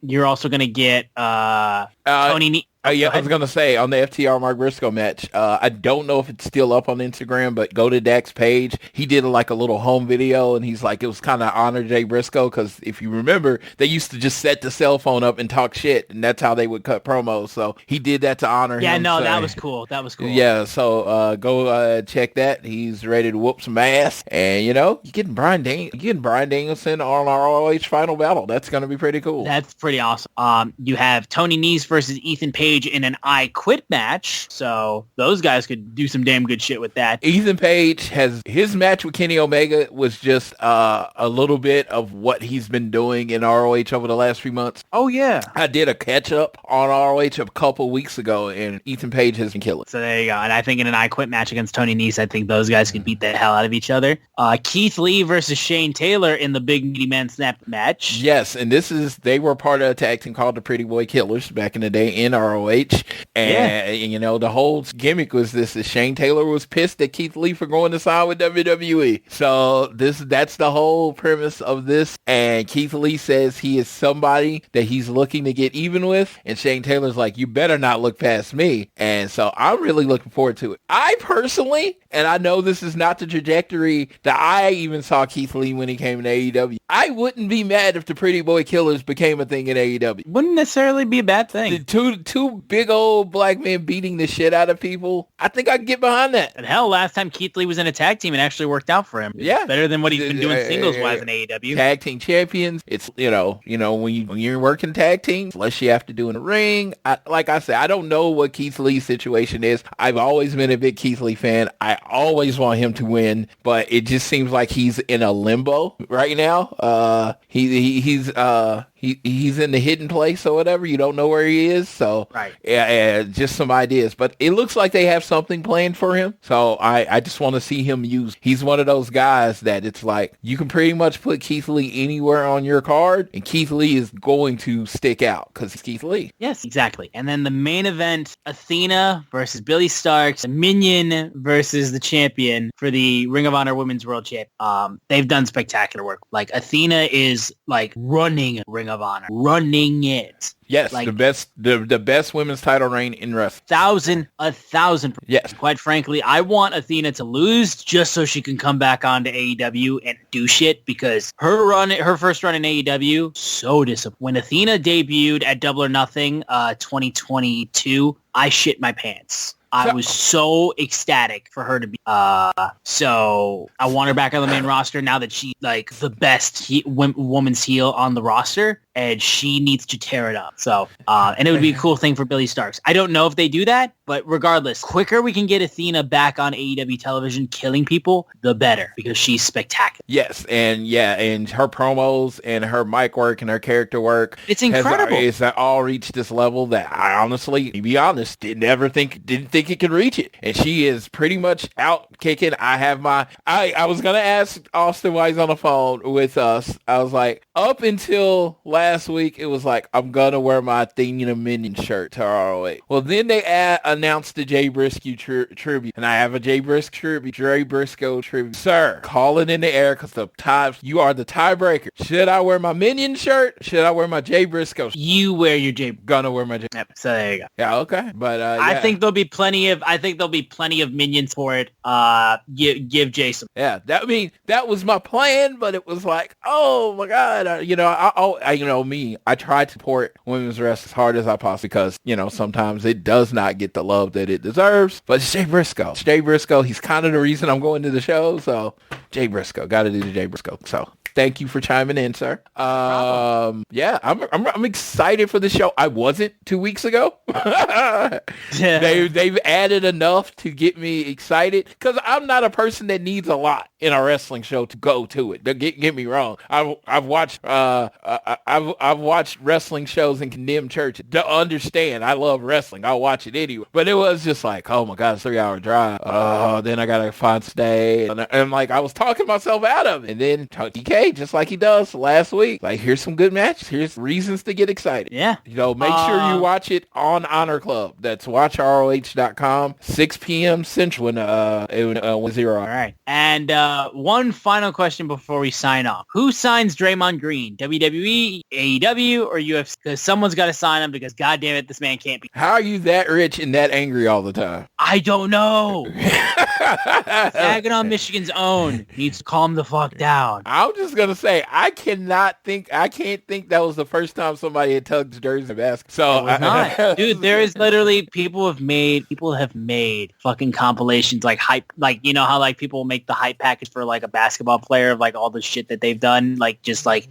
you're also going to get Tony... I was going to say, on the FTR Mark Briscoe match, I don't know if it's still up on Instagram, but go to Dak's page. He did a little home video, and he's like, it was kind of honor Jay Briscoe, because if you remember, they used to just set the cell phone up and talk shit, and that's how they would cut promos. So he did that to honor him. Yeah, no, that was cool. Yeah, so go check that. He's ready to whoop some ass. And, you're getting Bryan Danielson on our ROH Final Battle. That's going to be pretty cool. That's pretty awesome. You have Tony Nese versus Ethan Page in an I Quit match, so those guys could do some damn good shit with that. Ethan Page has his match with Kenny Omega was just a little bit of what he's been doing in ROH over the last few months. Oh yeah, I did a catch up on ROH a couple weeks ago, and Ethan Page has been killing. So there you go. And I think in an I Quit match against Tony Nese, I think those guys could beat the hell out of each other. Keith Lee versus Shane Taylor in the Big Meaty Man Snap match. Yes, and they were part of a tag team called the Pretty Boy Killers back in the day in ROH. And the whole gimmick was this: is Shane Taylor was pissed at Keith Lee for going to sign with WWE. So that's the whole premise of this. And Keith Lee says he is somebody that he's looking to get even with, and Shane Taylor's like, you better not look past me. And so I'm really looking forward to it. I personally, and I know this is not the trajectory that I even saw Keith Lee when he came to AEW, I wouldn't be mad if the Pretty Boy Killers became a thing in AEW. Wouldn't necessarily be a bad thing. Two big old black men beating the shit out of people. I think I can get behind that. And hell, last time Keith Lee was in a tag team, it actually worked out for him. Yeah. Better than what he's been doing singles-wise in AEW. Tag team champions. It's, when you're working tag teams, less you have to do in the ring. Like I said, I don't know what Keith Lee's situation is. I've always been a big Keith Lee fan. I always want him to win, but it just seems like he's in a limbo right now. He's in the hidden place or whatever. You don't know where he is. So Right. just some ideas. But it looks like they have something planned for him. So I just want to see him use. He's one of those guys that it's like you can pretty much put Keith Lee anywhere on your card, and Keith Lee is going to stick out because he's Keith Lee. Yes, exactly. And then the main event, Athena versus Billy Starks, Minion versus the champion for the Ring of Honor Women's World Champ. They've done spectacular work. Like, Athena is like running Ring of Honor, running it. Yes, like, the best women's title reign in wrestling. 1,000%. Yes. Quite frankly, I want Athena to lose just so she can come back onto AEW and do shit, because her first run in AEW, so disappointing. When Athena debuted at Double or Nothing 2022, I shit my pants. I was so ecstatic for her to be. So I want her back on the main roster now that she's like the best woman's heel on the roster, and she needs to tear it up. So, and it would be a cool thing for Billy Starks. I don't know if they do that, but regardless, quicker we can get Athena back on AEW television killing people, the better, because she's spectacular. Yes, and her promos and her mic work and her character work, it's incredible. It's all reached this level that I honestly, to be honest, didn't think it could reach it, and she is pretty much out kicking. I was gonna ask Austin while he's on the phone with us. I was like, up until last week, it was like, I'm gonna wear my Athena Minion shirt to ROH. Well, then they announced the Jay Briscoe tribute, and I have a Jay Briscoe tribute. Sir, call it in the air, because you are the tiebreaker. Should I wear my Minion shirt? Should I wear my Jay Briscoe shirt? You wear your Jay. Gonna wear my Jay. Yep, so there you go. Yeah, okay, but I think there'll be plenty of minions for it. Give Jason. Yeah, that was my plan, but it was like, oh my God, I tried to support women's wrestling as hard as I possibly, because sometimes it does not get the love that it deserves. But it's Jay Briscoe, he's kind of the reason I'm going to the show. So Jay Briscoe, got to do the Jay Briscoe. So thank you for chiming in, sir. Yeah, I'm excited for the show. I wasn't 2 weeks ago. They've added enough to get me excited, because I'm not a person that needs a lot in a wrestling show to go to it. Don't get me wrong. I've watched wrestling shows in condemned churches to understand I love wrestling. I'll watch it anyway. But it was just like, oh my God, 3-hour drive. Then I gotta find stay, and like I was talking myself out of it. And then TK, just like he does last week, like, here's some good matches. Here's reasons to get excited. Yeah. Make sure you watch it on Honor Club. That's watchroh.com, 6 p.m. Central when 0. All right. And one final question before we sign off. Who signs Draymond Green? WWE, AEW, or UFC? Because someone's got to sign him, because goddamn it, this man can't be. How are you that rich and that angry all the time? I don't know. Saginaw, Michigan's own needs to calm the fuck down. I'm just gonna say, I can't think that was the first time somebody had tugged jersey in basketball. So not. Dude, there is literally people have made fucking compilations, like hype, like, how like people make the hype package for like a basketball player of like all the shit that they've done, like just like,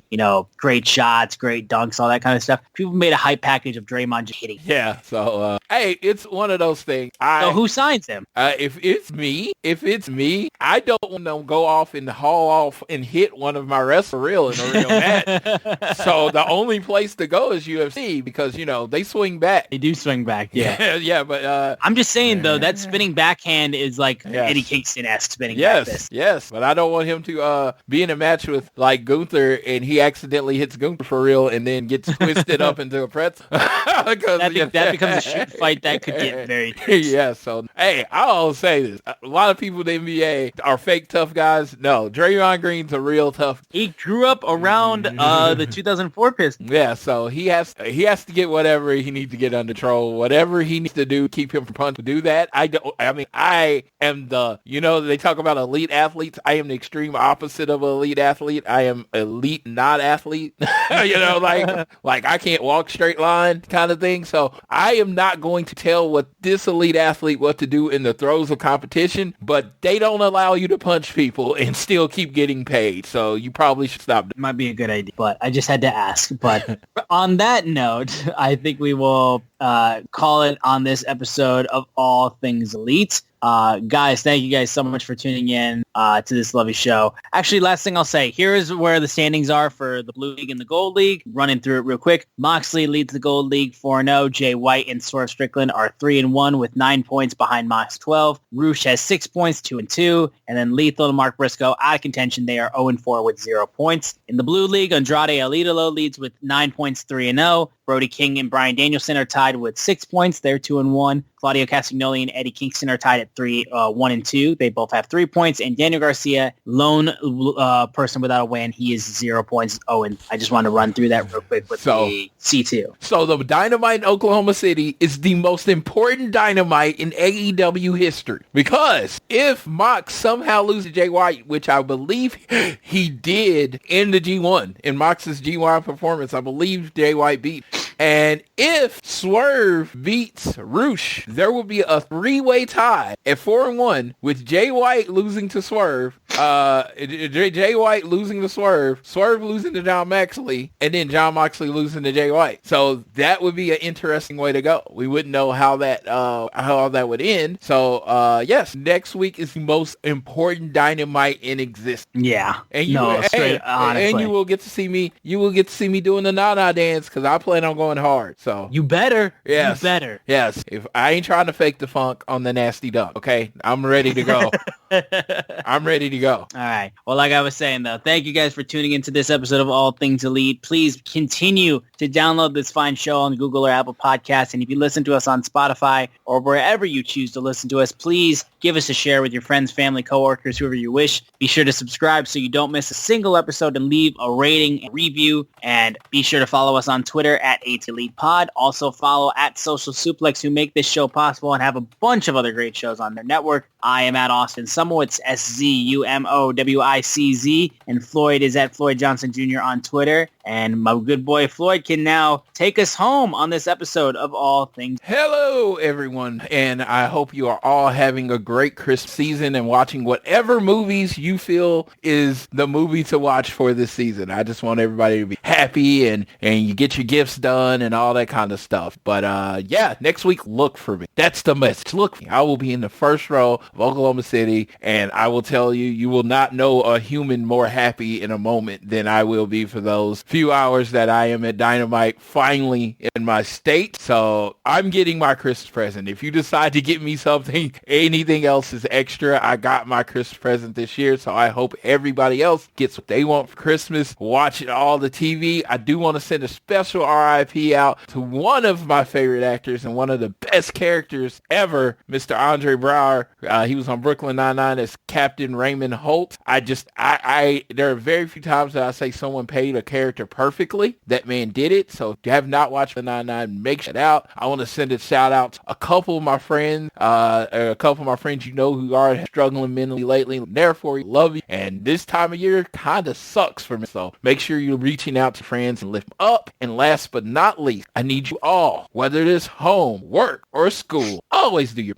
great shots, great dunks, all that kind of stuff. People made a hype package of Draymond just hitting. Yeah. So hey, it's one of those things. So who signs him? If it's me, I don't want to go off and haul off and hit one of my wrestlers in a real match. So the only place to go is UFC, because they swing back. They do swing back. Yeah. Yeah. But I'm just saying though, that spinning backhand is like Eddie Kingston-esque spinning back fist. Yes. But I don't want him to be in a match with like Gunther, and he accidentally hits Gunther for real, and then gets twisted up into a pretzel. That becomes a shoot fight that could get very tense. Yeah. So hey, I'll say this: a lot of people in the NBA are fake tough guys. No, Draymond Green's a real tough. He grew up around the 2004 Pistons. Yeah, so he has to get whatever he needs to get under control. Whatever he needs to do, keep him from punching. Do that. I am the, they talk about elite athletes. I am the extreme opposite of an elite athlete. I am elite not athlete. like I can't walk straight line kind of thing. So I am not going to tell what this elite athlete what to do in the throes of competition, but they don't allow you to punch people and still keep getting paid. So you probably should stop. Might be a good idea, but I just had to ask. But on that note, I think we will call it on this episode of All Things Elite. Guys, thank you guys so much for tuning in to this lovely show. Actually, last thing I'll say, here is where the standings are for the Blue League and the Gold League. Running through it real quick. Moxley leads the Gold League 4-0. Jay White and Swerve Strickland are 3-1 with 9 points behind Mox 12. Roosh has 6 points, 2-2. And then Lethal and Mark Briscoe out of contention. They are 0-4 with 0 points. In the Blue League, Andrade El Idolo leads with 9 points, 3-0. Brody King and Brian Danielson are tied with 6 points. They're 2-1. Claudio Castagnoli and Eddie Kingston are tied at 1-2. They both have 3 points. And Daniel Garcia, lone person without a win, he is 0 points. Oh, and I just wanted to run through that real quick with the C2. So the Dynamite in Oklahoma City is the most important Dynamite in AEW history. Because if Mox somehow loses Jay White, which I believe he did in the G1, in Mox's G1 performance, I believe Jay White beat. And if Swerve beats Roosh, there will be a 3-way tie at 4-1 with Jay White losing to Swerve, Jay White losing to Swerve, Swerve losing to John Moxley, and then John Moxley losing to Jay White. So that would be an interesting way to go. We wouldn't know how that would end. So yes, next week is the most important Dynamite in existence. Yeah. And honestly. And you will get to see me. You will get to see me doing the na-na dance because I plan on going hard. So you better. Yes. You better. Yes. If I ain't trying to fake the funk on the nasty dunk, okay? I'm ready to go. I'm ready to go. All right. Well, like I was saying, though, thank you guys for tuning into this episode of All Things Elite. Please continue to download this fine show on Google or Apple Podcasts. And if you listen to us on Spotify or wherever you choose to listen to us, please give us a share with your friends, family, coworkers, whoever you wish. Be sure to subscribe so you don't miss a single episode and leave a rating and review. And be sure to follow us on Twitter at ATElitePod. Also follow at Social Suplex, who make this show possible and have a bunch of other great shows on their network. I am at Austin Sumowitz, SZUMOWICZ, and Floyd is at Floyd Johnson Jr. on Twitter. And my good boy Floyd can now take us home on this episode of All Things. Hello, everyone, and I hope you are all having a great Christmas season and watching whatever movies you feel is the movie to watch for this season. I just want everybody to be happy and you get your gifts done and all that kind of stuff. But yeah, next week, look for me. That's the message. Look for me. I will be in the first row of Oklahoma City, and I will tell you, you will not know a human more happy in a moment than I will be for those few hours that I am at Dynamite, finally in my state. So I'm getting my Christmas present. If you decide to get me something, anything else is extra. I got my Christmas present this year, so I hope everybody else gets what they want for Christmas. Watching all the TV. I do want to send a special RIP out to one of my favorite actors and one of the best characters ever, Mr. Andre Brower. He was on Brooklyn Nine-Nine as Captain Raymond Holt. There are very few times that I say someone played a character perfectly. That man did it. So if you have not watched the Nine-Nine, make it out. I want to send a shout out to a couple of my friends, you know who are struggling mentally lately. Therefore, love you. And this time of year kind of sucks for me. So make sure you're reaching out to friends and lift them up. And last but not least, I need you all, whether it is home, work, or school, always do your